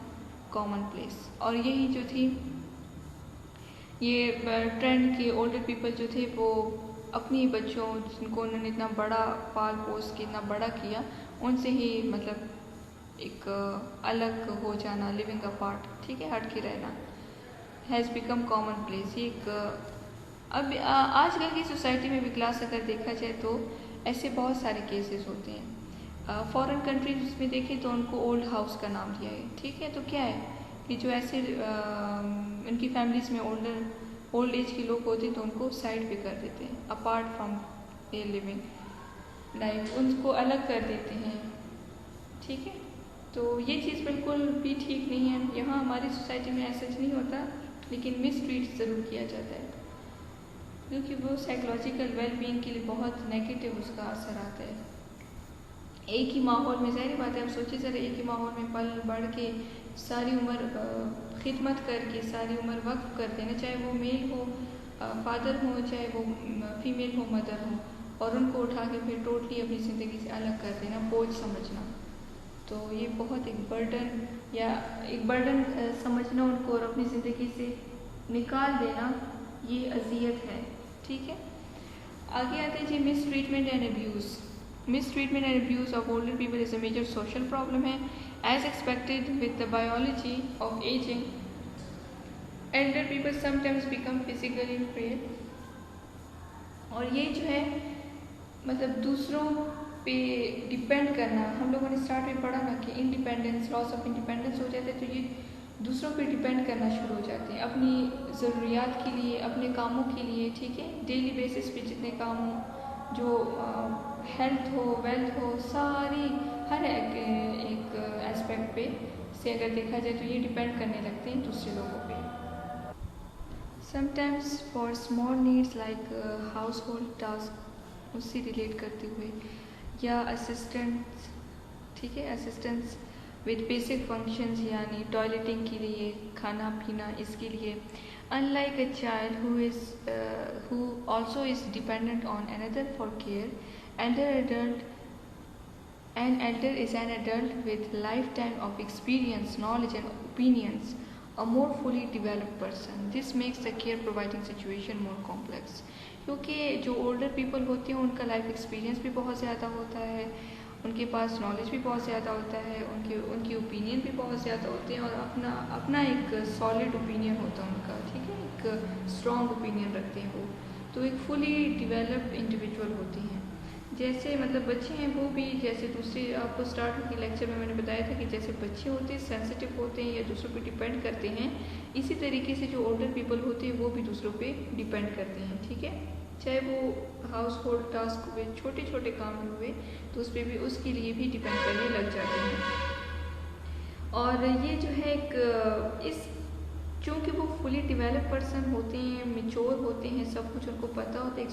commonplace. और यही जो थी ये ट्रेंड के ओल्डर पीपल जो थे वो अपनी बच्चों जिनको उन्होंने इतना बड़ा पाल पोस के इतना बड़ा किया उनसे ही मतलब एक अलग हो जाना, लिविंग अपार्ट, ठीक है, हट के रहना, हैज़ बिकम कॉमन प्लेस. ये एक अब आजकल की सोसाइटी में भी क्लास अगर देखा जाए तो ऐसे बहुत सारे केसेस होते हैं. फॉरेन कंट्रीज में देखें तो उनको ओल्ड हाउस का नाम दिया है, ठीक है, तो क्या है कि जो ऐसे इनकी फैमिलीज़ में ओल्ड एज के लोग होते हैं तो उनको साइड पे कर देते हैं, apart from their living life, उनको अलग कर देते हैं, ठीक है. तो ये चीज़ बिल्कुल भी ठीक नहीं है. यहाँ हमारी सोसाइटी में ऐसा नहीं होता, लेकिन मिस ट्रीट ज़रूर किया जाता है क्योंकि वो साइकोलॉजिकल वेलबींग के लिए बहुत नेगेटिव उसका असर आता है. एक ही माहौल में, ज़ाहिर बात है, आप सोचिए ज़रा, एक ही माहौल में पल बढ़ के सारी उम्र खिदमत करके सारी उम्र वक्फ कर देना, चाहे वो मेल हो फादर हो चाहे वो फीमेल हो मदर हो, और उनको उठा के फिर टोटली अपनी ज़िंदगी से अलग कर देना, बोझ समझना, तो ये बहुत एक बर्डन समझना उनको और अपनी ज़िंदगी से निकाल देना, ये अजियत है, ठीक है. आगे आते हैं जी mistreatment and abuse. Mistreatment and abuse of older people is a major social problem है. As expected with the biology of ageing, elder people sometimes become physically frail. और ये जो है मतलब दूसरों पे डिपेंड करना, हम लोगों ने स्टार्ट में पढ़ा ना कि इंडिपेंडेंस, लॉस ऑफ इंडिपेंडेंस हो जाता है, तो ये दूसरों पे डिपेंड करना शुरू हो जाते हैं अपनी ज़रूरियात के लिए, अपने कामों के लिए, ठीक है, डेली बेसिस पे जितने काम हो, जो हेल्थ हो, वेल्थ हो, सारी हर एक एस्पेक्ट पे से अगर देखा जाए तो ये डिपेंड करने लगते हैं दूसरे लोगों पे. Sometimes for small needs like house hold task, उससे रिलेट करते हुए, या असिस्टेंस, ठीक है, असिस्टेंस विद बेसिक फंक्शंस यानी टॉयलेटिंग के लिए, खाना पीना इसके लिए। Unlike a child who also is dependent on another for care, an elder is an adult with lifetime of experience, knowledge and opinions, a more fully developed person. This makes the care providing situation more complex. क्योंकि जो older people होते हैं उनका life experience भी बहुत ज़्यादा होता है, उनके पास नॉलेज भी बहुत ज़्यादा होता है, उनकी ओपिनियन भी बहुत ज़्यादा होते हैं और अपना एक सॉलिड ओपिनियन होता है उनका, ठीक है, एक स्ट्रॉन्ग ओपिनियन रखते हैं वो, तो एक फुली डिवेलप्ड इंडिविजुअल होते हैं। जैसे मतलब बच्चे हैं वो भी, जैसे दूसरे आपको स्टार्ट के लेक्चर में मैंने बताया था कि जैसे बच्चे होते हैं सेंसिटिव होते हैं या दूसरों पे डिपेंड करते हैं, इसी तरीके से जो ओल्डर पीपल होते हैं वो भी दूसरों पे डिपेंड करते हैं, ठीक है, चाहे वो हाउस होल्ड टास्क हुए, छोटे छोटे काम हुए, तो उस पर भी उसके लिए भी डिपेंड करने लग जाते हैं। और ये जो है एक इस चूँकि वो फुली डेवलप पर्सन होते हैं, मेच्योर होते हैं, सब कुछ उनको पता होता है,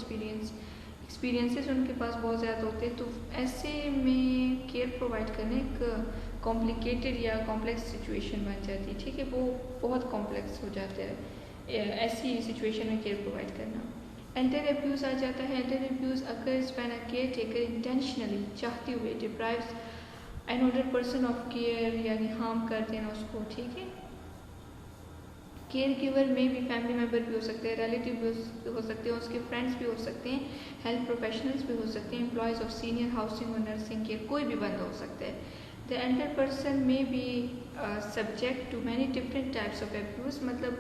एक्सपीरियंसेस उनके पास बहुत ज़्यादा होते हैं, तो ऐसे में केयर प्रोवाइड करना एक कॉम्प्लिकेटेड या कॉम्प्लेक्स सिचुएशन बन जाती है, ठीक है, वो बहुत कॉम्प्लेक्स हो जाता है ऐसी सिचुएशन में केयर प्रोवाइड करना। एल्डर एब्यूज़ आ जाता है। Elder abuse occurs when a care taker intentionally, चाहते हुए, deprives an older person of care, यानी हार्म कर देना उसको, ठीक है। केयर गिवर में भी फैमिली मेम्बर भी हो सकते हैं, रिलेटिव भी हो सकते हैं, उसके फ्रेंड्स भी हो सकते हैं, हेल्थ प्रोफेशनल्स भी हो सकते हैं, एम्प्लॉयज़ ऑफ सीनियर हाउसिंग और नर्सिंग केयर, कोई भी बंदा हो सकता है। The elder person may be subject to many different types of abuse, मतलब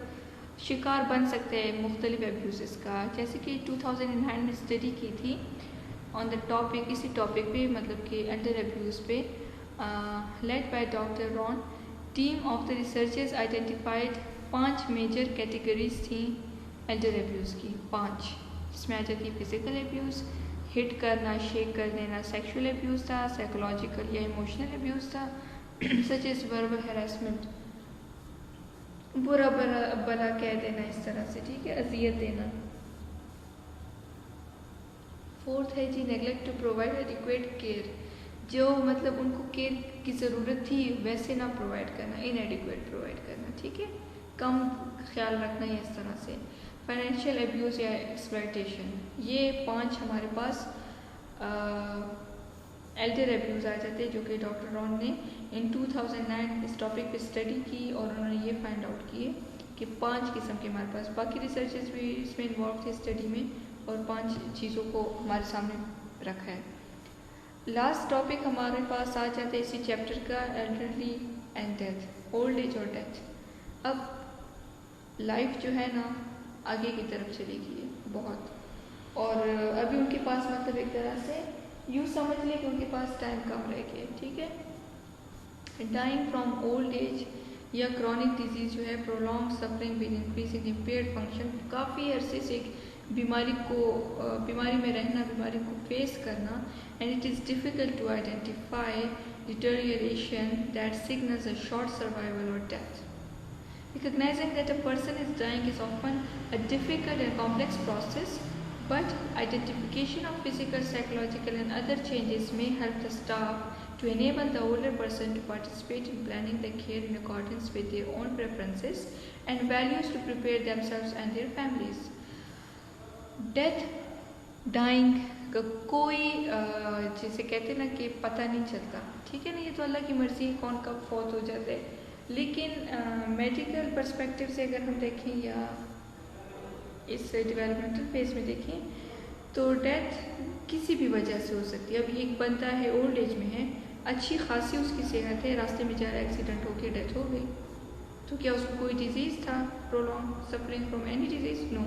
शिकार बन सकते हैं मुख्तलिफ एब्यूज़ का, जैसे कि 2009 में स्टडी की थी ऑन द टॉपिक, इसी टॉपिक पे, मतलब कि एल्डर एब्यूज़ पे, led by doctor Ron. Team of the researchers identified 5 major categories थी एल्डर एब्यूज़ की, 5, जिसमें आ जाती है फिजिकल एब्यूज़, हिट करना, शेक कर देना, सेक्सुअल एब्यूज़ था, साइकोलॉजिकल या इमोशनल एब्यूज़ था, सच एज वर्बल हैरेसमेंट, बुरा भला कह देना इस तरह से, ठीक है, अजियत देना। 4th है जी neglect to provide adequate care, जो मतलब उनको केयर की ज़रूरत थी वैसे ना प्रोवाइड करना, इनएडिक्वेट प्रोवाइड करना, ठीक है, कम ख्याल रखना या इस तरह से। फाइनेंशियल एब्यूज़ या एक्सप्लॉयटेशन, ये 5 हमारे पास एल्डर एब्यूज़ आ जाते हैं, जो कि डॉक्टर रॉन ने इन 2009 इस टॉपिक पे स्टडी की और उन्होंने ये फाइंड आउट किए कि 5 किस्म के हमारे पास, बाकी रिसर्चर्स भी इसमें इन्वॉल्व थे स्टडी में, और 5 चीज़ों को हमारे सामने रखा है। लास्ट टॉपिक हमारे पास आ जाता है इसी चैप्टर का, elderly and death, old age और डेथ। अब लाइफ जो है ना आगे की तरफ चलेगी बहुत, और अभी उनके पास मतलब एक तरह से यूँ समझ लें कि उनके पास टाइम कम रह गया, ठीक है। डाइंग फ्रॉम ओल्ड एज या क्रॉनिक डिजीज़ जो है, prolong suffering with increasing impaired function, काफ़ी अरसे से बीमारी में रहना, बीमारी को फेस करना, and it is difficult to identify deterioration that signals a short survival और death. Recognizing that a person is dying is often a difficult and complex process, but identification of physical, psychological and other changes may help the staff to enable the older person to participate in planning the care in accordance with their own preferences and values to prepare themselves and their families. Death, dying का कोई जिसे कहते हैं ना कि पता नहीं चलता, ठीक है ना, ये तो अल्लाह की मर्ज़ी है कौन कब फौत हो जाता है, लेकिन मेडिकल पर्सपेक्टिव से अगर हम देखें या इस डेवलपमेंटल फेज में देखें तो डेथ किसी भी वजह से हो सकती है। अब एक बंदा है ओल्ड एज में है, अच्छी खासी उसकी सेहत है, रास्ते में जा रहा है, एक्सीडेंट हो गया, डेथ हो गई, तो क्या उसको कोई डिजीज़ था, prolong suffering from any disease, no,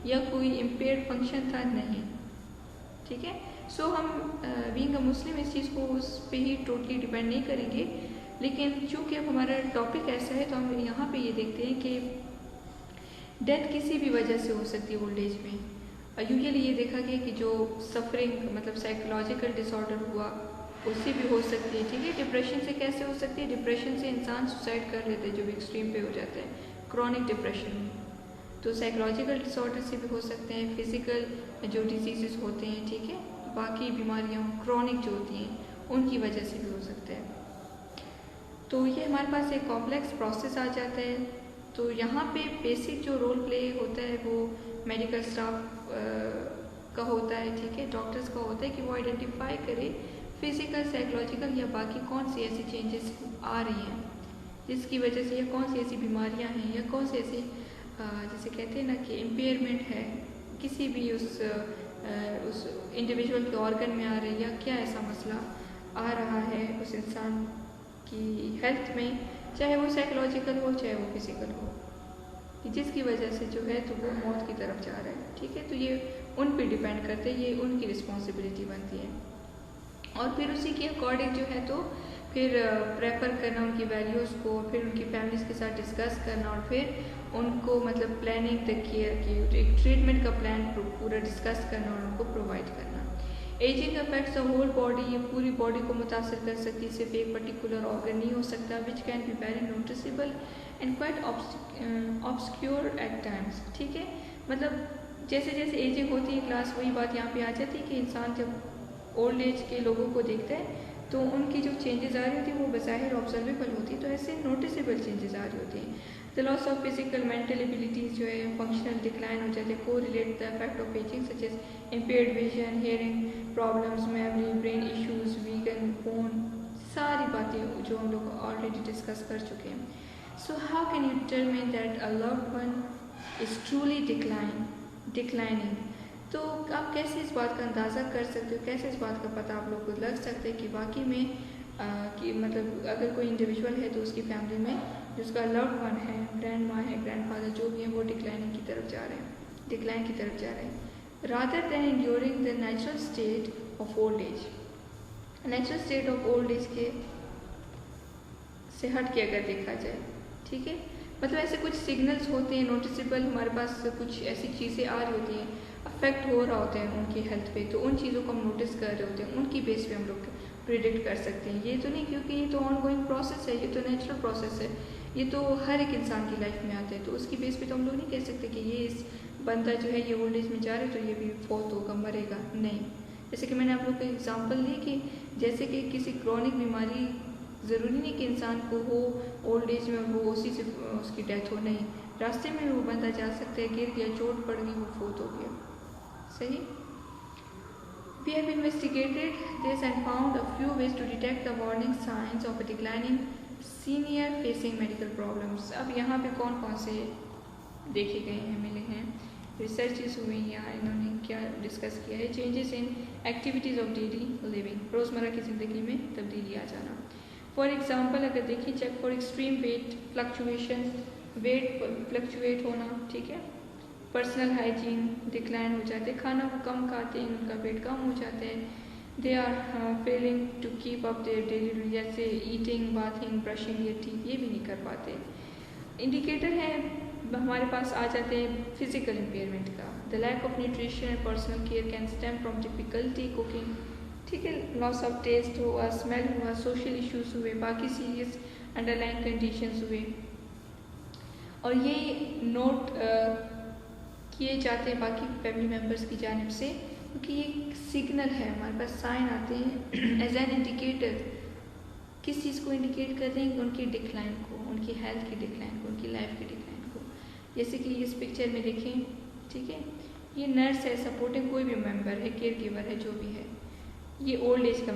या कोई इम्पेयर्ड फंक्शन था, नहीं, ठीक है। सो हम बीइंग अ मुस्लिम इस चीज़ को उस पर ही टोटली डिपेंड नहीं करेंगे, लेकिन चूँकि अब हमारा टॉपिक ऐसा है तो हम यहाँ पे ये देखते हैं कि डेथ किसी भी वजह से हो सकती है ओल्ड एज में। यूजुअली ये देखा गया कि जो सफरिंग मतलब साइकोलॉजिकल डिसऑर्डर हुआ उससे भी हो सकती है, ठीक है। डिप्रेशन से कैसे हो सकती है, डिप्रेशन से इंसान सुसाइड कर लेते हैं, जो भी एक्सट्रीम पे हो जाता है क्रॉनिक डिप्रेशन में, तो साइकोलॉजिकल डिसऑर्डर से भी हो सकते हैं, फिजिकल जो डिजीज़ होते हैं, ठीक है, बाकी बीमारियाँ क्रॉनिक जो होती हैं उनकी वजह से भी हो सकते हैं। तो ये हमारे पास एक कॉम्प्लेक्स प्रोसेस आ जाता है। तो यहाँ पे बेसिक जो रोल प्ले होता है वो मेडिकल स्टाफ का होता है, ठीक है, डॉक्टर्स का होता है कि वो आइडेंटिफाई करे फिजिकल, साइकोलॉजिकल या बाकी कौन सी ऐसी चेंजेस आ रही हैं जिसकी वजह से, या कौन सी ऐसी बीमारियां हैं, या कौन सी ऐसी जैसे कहते हैं ना कि इम्पेयरमेंट है किसी भी उस इंडिविजुअल के ऑर्गन में आ रही है, या क्या ऐसा मसला आ रहा है उस इंसान की हेल्थ में, चाहे वो साइकोलॉजिकल हो चाहे वो फिजिकल हो, जिसकी वजह से जो है तो वो मौत की तरफ जा रहा है, ठीक है। तो ये उन पे डिपेंड करते हैं, ये उनकी रिस्पॉन्सिबिलिटी बनती है। और फिर उसी के अकॉर्डिंग जो है तो फिर प्रेफर करना उनकी वैल्यूज़ को, फिर उनकी फैमिलीज़ के साथ डिस्कस करना, और फिर उनको मतलब प्लानिंग द केयर की, एक ट्रीटमेंट का प्लान पूरा डिस्कस करना और उनको प्रोवाइड करना। Aging affects the whole body, ये पूरी बॉडी को मुतासर कर सकती है, सिर्फ एक पर्टिकुलर ऑर्गन नहीं हो सकता, which can be very noticeable and quite obscure at times, ठीक है। मतलब जैसे जैसे एजिंग होती है क्लास, वही बात यहाँ पे आ जाती है कि इंसान जब ओल्ड एज के लोगों को देखता है तो उनकी जो चेंजेस आ रही होती है वो बज़ाहिर ऑब्जर्वेबल होती है, तो ऐसे नोटिसेबल चेंजेस आ रही होती हैं। The loss of physical mental abilities जो है फंक्शनल डिक्लाइन हो जाते हैं, को relate the effect of aging such as impaired vision, hearing problems, memory, brain issues, weaken bone, सारी बातें जो हम लोग ऑलरेडी डिस्कस कर चुके हैं। So how can you determine that a loved one is truly declining? तो आप कैसे इस बात का अंदाज़ा कर सकते हो, कैसे इस बात का पता आप लोग को लग सकता है कि वाकई में कि मतलब अगर कोई इंडिविजुअल है तो उसकी फैमिली में जो उसका लव्ड वन है, ग्रैंड माँ है, ग्रैंड फादर जो भी है, वो डिक्लाइन की तरफ जा रहे हैं rather than enduring the natural state of old age. Natural state of old age के से हट के अगर देखा जाए, ठीक है, मतलब ऐसे कुछ सिग्नल्स होते हैं नोटिसेबल, हमारे पास कुछ ऐसी चीज़ें आ रही होती हैं, अफेक्ट हो रहा होता है उनकी हेल्थ पे, तो उन चीज़ों को हम नोटिस कर रहे होते हैं, उनकी बेस पे हम लोग प्रिडिक्ट कर सकते हैं। ये तो नहीं, क्योंकि ये तो ऑन गोइंग प्रोसेस है, ये तो नेचुरल प्रोसेस है, ये तो हर एक इंसान की लाइफ में आता है, तो उसकी बेस पे तो हम लोग नहीं कह सकते कि ये इस बंदा जो है ये ओल्ड एज में जा रहा है तो ये भी फौत होगा, मरेगा, नहीं। जैसे कि मैंने आप लोग को एग्जाम्पल दी कि जैसे कि किसी क्रॉनिक बीमारी ज़रूरी नहीं कि इंसान को हो ओल्ड एज में वो उसी से उसकी डेथ हो, नहीं, रास्ते में वो बंदा जा सकता है, गिर गया, चोट पड़ गई, वो फौत हो गया, सही। We have investigated this and found a few ways to detect the warning signs of a declining senior facing medical problems। अब यहाँ पे कौन कौन से देखे गए हैं, मिले हैं, रिसर्चेस हुई या इन्होंने क्या डिस्कस किया है? Changes in activities of daily living, रोज़मर्रा की ज़िंदगी में तब्दीली आ जाना। फॉर एग्जाम्पल अगर देखिए, check for extreme weight fluctuation, weight fluctuate होना, ठीक है, पर्सनल हाइजीन डिक्लाइन हो जाते हैं, खाना वो कम खाते हैं, उनका वेट कम हो जाता है, they are failing to keep up their daily, जैसे ईटिंग, बाथिंग, ब्रशिंग, ये टीथ ये भी नहीं कर पाते। इंडिकेटर है हमारे पास आ जाते हैं फिजिकल इम्पेयरमेंट का, the lack of nutrition and personal care can stem from difficulty cooking, ठीक है, लॉस ऑफ टेस्ट हुआ, स्मेल हुआ, सोशल इश्यूज हुए, बाकी सीरियस अंडरलाइन कंडीशंस हुए, और ये नोट किए जाते हैं बाकी फैमिली मेम्बर्स की जानिब से, क्योंकि ये सिग्नल है, हमारे पास साइन आते हैं एज एन इंडिकेटर। किस चीज़ को इंडिकेट कर रहे हैं? उनकी डिक्लाइन को, उनकी हेल्थ की डिक्लाइन को, उनकी लाइफ की डिक्लाइन को। जैसे कि इस पिक्चर में देखें, ठीक है, ये नर्स है, सपोर्टिंग कोई भी मेम्बर है, केयर गिवर है, जो भी है, ये ओल्ड एज का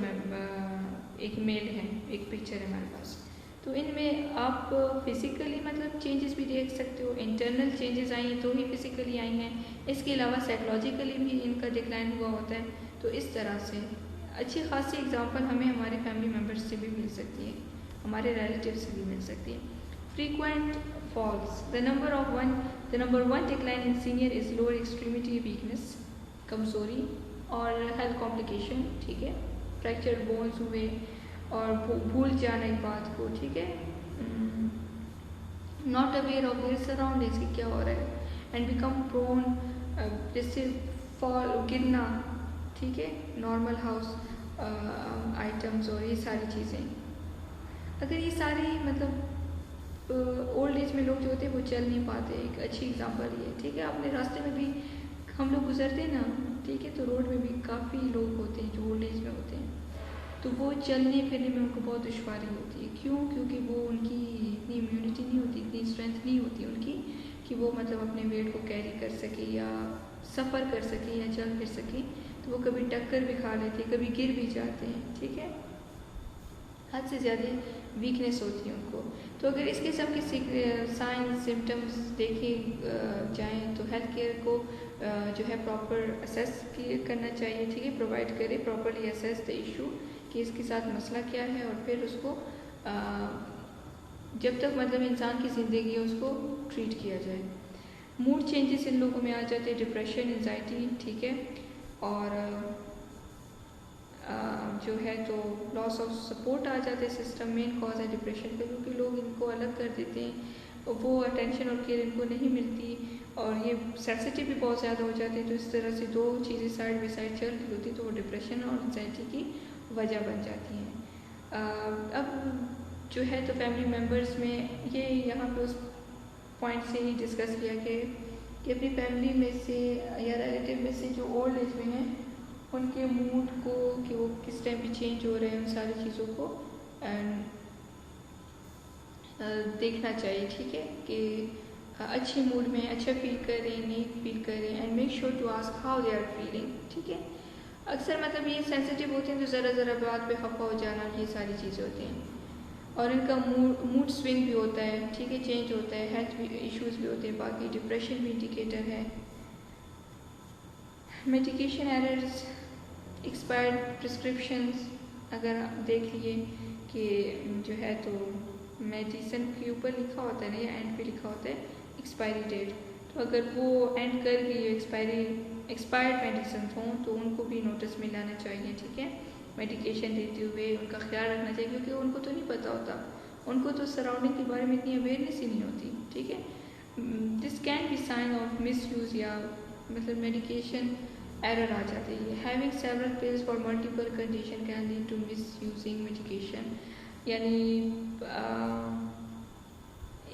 एक मेल है, एक पिक्चर है हमारे पास। तो इनमें आप फिज़िकली मतलब चेंजेस भी देख सकते हो, इंटरनल चेंजेस आई हैं तो ही फिज़िकली आई हैं, इसके अलावा साइकोलॉजिकली भी इनका डिक्लाइन हुआ होता है। तो इस तरह से अच्छी खासी एग्जांपल हमें हमारे फैमिली मेम्बर्स से भी मिल सकती है, हमारे रिलेटिव से भी मिल सकती है। Frequent falls, the number one decline in senior is lower extremity weakness, कमज़ोरी और हेल्थ कॉम्प्लिकेशन, ठीक है, फ्रैक्चर बोन्स हुए और भूल जाना एक बात को, ठीक है, not aware of their surroundings की क्या हो रहा है, एंड बिकम प्रोन, जैसे फॉल, गिरना, ठीक है, नॉर्मल हाउस आइटम्स और ये सारी चीज़ें। अगर ये सारी मतलब ओल्ड एज में लोग जो होते हैं वो चल नहीं पाते, एक अच्छी एग्जांपल ये, ठीक है, अपने रास्ते में भी हम लोग गुजरते हैं ना, ठीक है, तो रोड में भी काफ़ी लोग होते हैं जो ओल्ड एज में होते हैं, तो वो चलने फिरने में उनको बहुत दुश्वारी होती है। क्यों? क्योंकि वो उनकी इतनी इम्यूनिटी नहीं होती, इतनी स्ट्रेंथ नहीं होती उनकी कि वो मतलब अपने वेट को कैरी कर सके या सफ़र कर सके या चल फिर सके। तो वो कभी टक्कर भी खा लेते हैं, कभी गिर भी जाते हैं, ठीक है। हद से ज़्यादा वीकनेस होती है उनको। तो अगर इस किस्म के साइंस सिम्टम्स देखे जाएँ तो हेल्थ केयर को जो है प्रॉपर असेस करना चाहिए, ठीक है। प्रोवाइड करे, प्रॉपरली असेस द इशू कि इसके साथ मसला क्या है, और फिर उसको जब तक मतलब इंसान की ज़िंदगी है उसको ट्रीट किया जाए। मूड चेंजेस इन लोगों में आ जाते हैं, डिप्रेशन, एंजाइटी, ठीक है। और जो है तो लॉस ऑफ सपोर्ट आ जाते हैं सिस्टम। मेन कॉज है डिप्रेशन का, क्योंकि लोग इनको अलग कर देते हैं, वो अटेंशन और केयर इनको नहीं मिलती, और ये सेंसिटिव भी बहुत ज़्यादा हो जाती है। तो इस तरह से दो चीज़ें साइड बाई साइड चल रही होती, तो वो डिप्रेशन और एंजाइटी की वजह बन जाती हैं। अब जो है तो फैमिली मेम्बर्स में ये यहाँ पे उस पॉइंट से ही डिस्कस किया कि अपनी फैमिली में से या रिलेटिव में से जो ओल्ड एज में हैं उनके मूड को, कि वो किस टाइम पे चेंज हो रहे हैं, उन सारी चीज़ों को देखना चाहिए, ठीक है। कि अच्छे मूड में, अच्छा फील कर रहे हैं, नहीं फील कर रहे हैं, and make sure to ask how they are feeling, ठीक है। अक्सर मतलब ये सेंसिटिव होते हैं तो ज़रा बात पे खफा हो जाना, ये सारी चीज़ें होती हैं, और इनका मूड स्विंग भी होता है, ठीक है, चेंज होता है, हेल्थ इश्यूज़ भी होते हैं, बाकी डिप्रेशन भी इंडिकेटर है। मेडिकेशन एरर्स, एक्सपायर्ड प्रिस्क्रिप्शंस, अगर आप देख लिए कि जो है तो मेडिसिन के ऊपर लिखा होता है ना, या एंड पे लिखा होता है एक्सपायरी डेट, तो अगर वो एंड कर गई एक्सपायर्ड मेडिसिन हों तो उनको भी नोटिस में लाना चाहिए, ठीक है। मेडिकेशन देते हुए उनका ख्याल रखना चाहिए, क्योंकि उनको तो नहीं पता होता, उनको तो सराउंडिंग के बारे में इतनी अवेयरनेस ही नहीं होती, ठीक है। This can be sign of misuse, या मतलब मेडिकेशन एरर आ जाती है। Having several pills for multiple condition can lead to misusing medication, यानी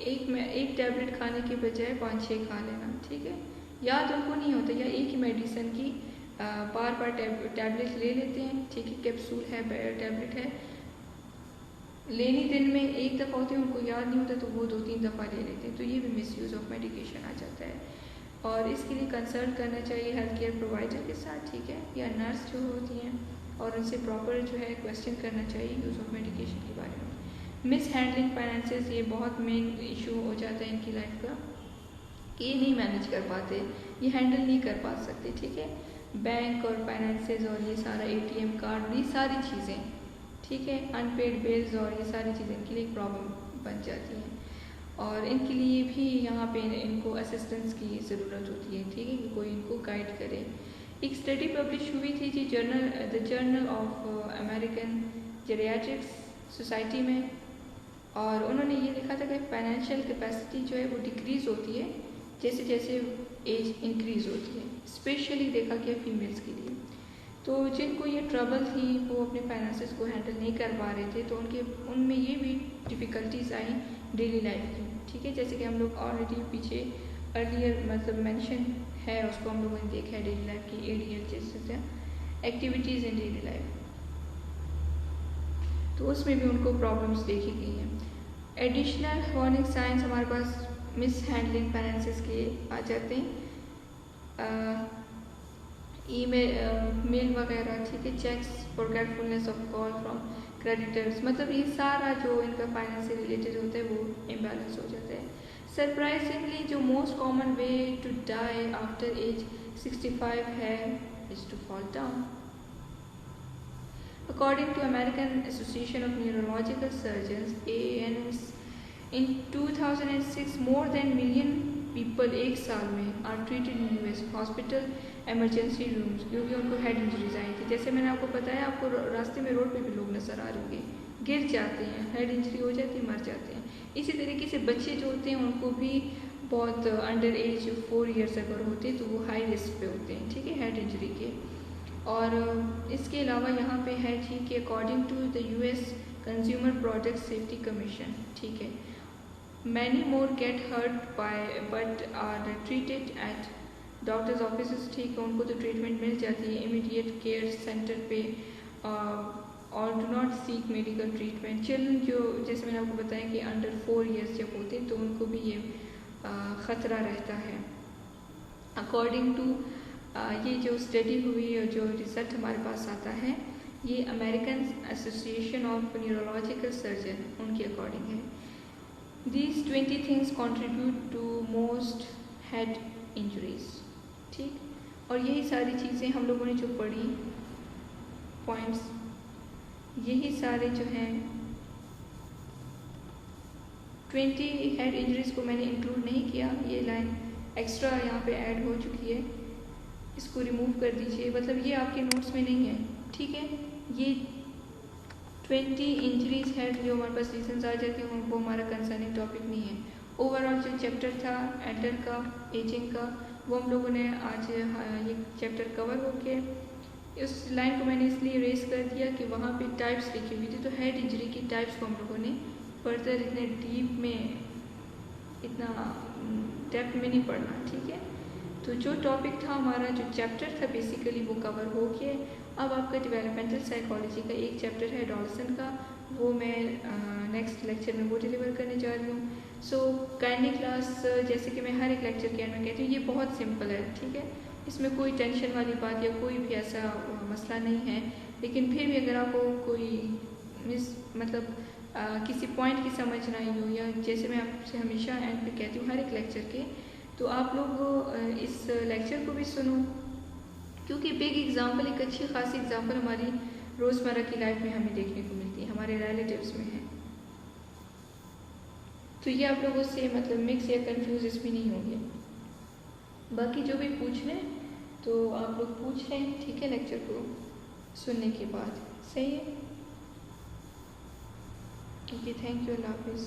एक टैबलेट खाने के बजाय 5-6 खा लेना, ठीक है। याद उनको नहीं होता, या एक ही मेडिसिन की बार टैबलेट ले लेते हैं, ठीक है, कैप्सूल है, टैबलेट है, लेनी दिन में एक दफ़ा होती है, उनको याद नहीं होता तो वो 2-3 दफ़ा ले लेते हैं, तो ये भी मिसयूज़ ऑफ मेडिकेशन आ जाता है। और इसके लिए कंसल्ट करना चाहिए हेल्थ केयर प्रोवाइडर के साथ, ठीक है, या नर्स जो होती हैं, और उनसे प्रॉपर जो है क्वेश्चन करना चाहिए यूज़ ऑफ मेडिकेशन के बारे में। मिस हैंडलिंग फाइनेंसेस, ये बहुत मेन इशू हो जाता है इनकी लाइफ का, कि ये नहीं मैनेज कर पाते, ये हैंडल नहीं कर पा सकते, ठीक है। बैंक और फाइनेंसेस और ये सारा ATM कार्ड, ये सारी चीज़ें, ठीक है, अनपेड बिल्स और ये सारी चीज़ें इनके लिए एक प्रॉब्लम बन जाती हैं, और इनके लिए भी यहाँ पे इनको असिस्टेंस की ज़रूरत होती है, ठीक है, कि कोई इनको गाइड करे। एक स्टडी पब्लिश हुई थी जी the journal of American geriatrics society में, और उन्होंने ये लिखा था कि फाइनेंशियल कैपेसिटी जो है वो डिक्रीज़ होती है जैसे जैसे एज इंक्रीज़ होती है, स्पेशली देखा गया फीमेल्स के लिए। तो जिनको ये ट्रबल थी, वो अपने फाइनेंसेस को हैंडल नहीं कर पा रहे थे, तो उनमें ये भी डिफ़िकल्टीज आई डेली लाइफ की, ठीक है। जैसे कि हम लोग ऑलरेडी पीछे अर्लियर मतलब मेंशन है, उसको हम लोगों ने देखा है डेली लाइफ की ADL, जैसे एक्टिविटीज़ इन डेली लाइफ, तो उसमें भी उनको प्रॉब्लम्स देखी गई हैं। एडिशनल वार्निंग साइंस हमारे पास मिस हैंडलिंग फाइनेंसेस के आ जाते हैं, मेल वगैरह, ठीक है, checks, forgetfulness of call from creditors, मतलब ये सारा जो इनका फाइनेंस से रिलेटेड होता है वो इम्बैलेंस हो जाता है। सरप्राइजिंगली जो most common way to die after age 65 है is to fall down. According to American Association of Neurological Surgeons (AANS), in 2006 more than million people एक साल में are treated in US hospital emergency rooms, क्योंकि उनको head injuries आई थी। जैसे मैंने आपको बताया, आपको रास्ते में रोड पे भी लोग नजर आ रहे होंगे, गिर जाते हैं, हेड इंजरी हो जाती है, मर जाते हैं। इसी तरीके से बच्चे जो होते हैं उनको भी बहुत अंडर एज 4 ईयर्स अगर होते हैं तो वो हाई रिस्क पे होते हैं, ठीक है, हेड इंजरी के। और इसके अलावा यहाँ पे है ठीक है, according to the US consumer product safety commission, ठीक है, many more get hurt by but are treated at doctors office, ठीक है, उनको तो ट्रीटमेंट मिल जाती है इमीडिएट केयर सेंटर पे, और do not seek medical treatment. Children जो जैसे मैंने आपको बताया कि अंडर 4 ईयर्स जब होते हैं तो उनको भी ये ख़तरा रहता है। अकॉर्डिंग टू ये जो स्टडी हुई और जो रिज़ल्ट हमारे पास आता है ये American association of neurological surgeon उनके अकॉर्डिंग है। These 20 things contribute to most head injuries। ठीक, और यही सारी चीज़ें हम लोगों ने जो पढ़ी पॉइंट्स, यही सारे जो हैं 20 हेड इंजरीज को मैंने इंक्लूड नहीं किया, ये लाइन एक्स्ट्रा यहाँ पे ऐड हो चुकी है, इसको रिमूव कर दीजिए, मतलब ये आपके नोट्स में नहीं है। ठीक है, ये 20 इंजरीज हेड जो हमारे पास रीजंस आ जाते हैं वो हमारा कंसर्निंग टॉपिक नहीं है। ओवरऑल जो चैप्टर था एडल्ट का, एजिंग का, वो हम लोगों ने आज ये चैप्टर कवर होके उस लाइन को मैंने इसलिए रेस कर दिया कि वहाँ पे टाइप्स लिखी हुई थी, तो हेड इंजरी की टाइप्स को हम लोगों ने फर्दर इतने डीप में, इतना डेप्थ में नहीं पढ़ना। ठीक है, तो जो टॉपिक था हमारा, जो चैप्टर था बेसिकली वो कवर हो गया। अब आपका डेवलपमेंटल साइकोलॉजी का एक चैप्टर है एडोलसेंट का, वो मैं नेक्स्ट लेक्चर में वो डिलीवर करने जा रही हूँ। सो काइंडली क्लास, जैसे कि मैं हर एक लेक्चर के एंड में कहती हूँ, ये बहुत सिंपल है। ठीक है, इसमें कोई टेंशन वाली बात या कोई भी ऐसा मसला नहीं है, लेकिन फिर भी अगर आपको कोई मतलब किसी पॉइंट की समझ ना आई हो, या जैसे मैं आपसे हमेशा एंड पे कहती हूँ हर एक लेक्चर के, तो आप लोग इस लेक्चर को भी सुनो, क्योंकि बिग एग्जाम्पल, एक अच्छी खासी एग्जाम्पल हमारी रोज़मर्रा की लाइफ में हमें देखने को मिलती है, हमारे रिलेटिव्स में है। तो ये आप लोगों से मतलब मिक्स या कंफ्यूज इसमें नहीं होंगे। बाकी जो भी पूछ लें तो आप लोग पूछ लें, ठीक है, लेक्चर को सुनने के बाद। सही है, ओके, थैंक यू, अल्लाह हाफिज़।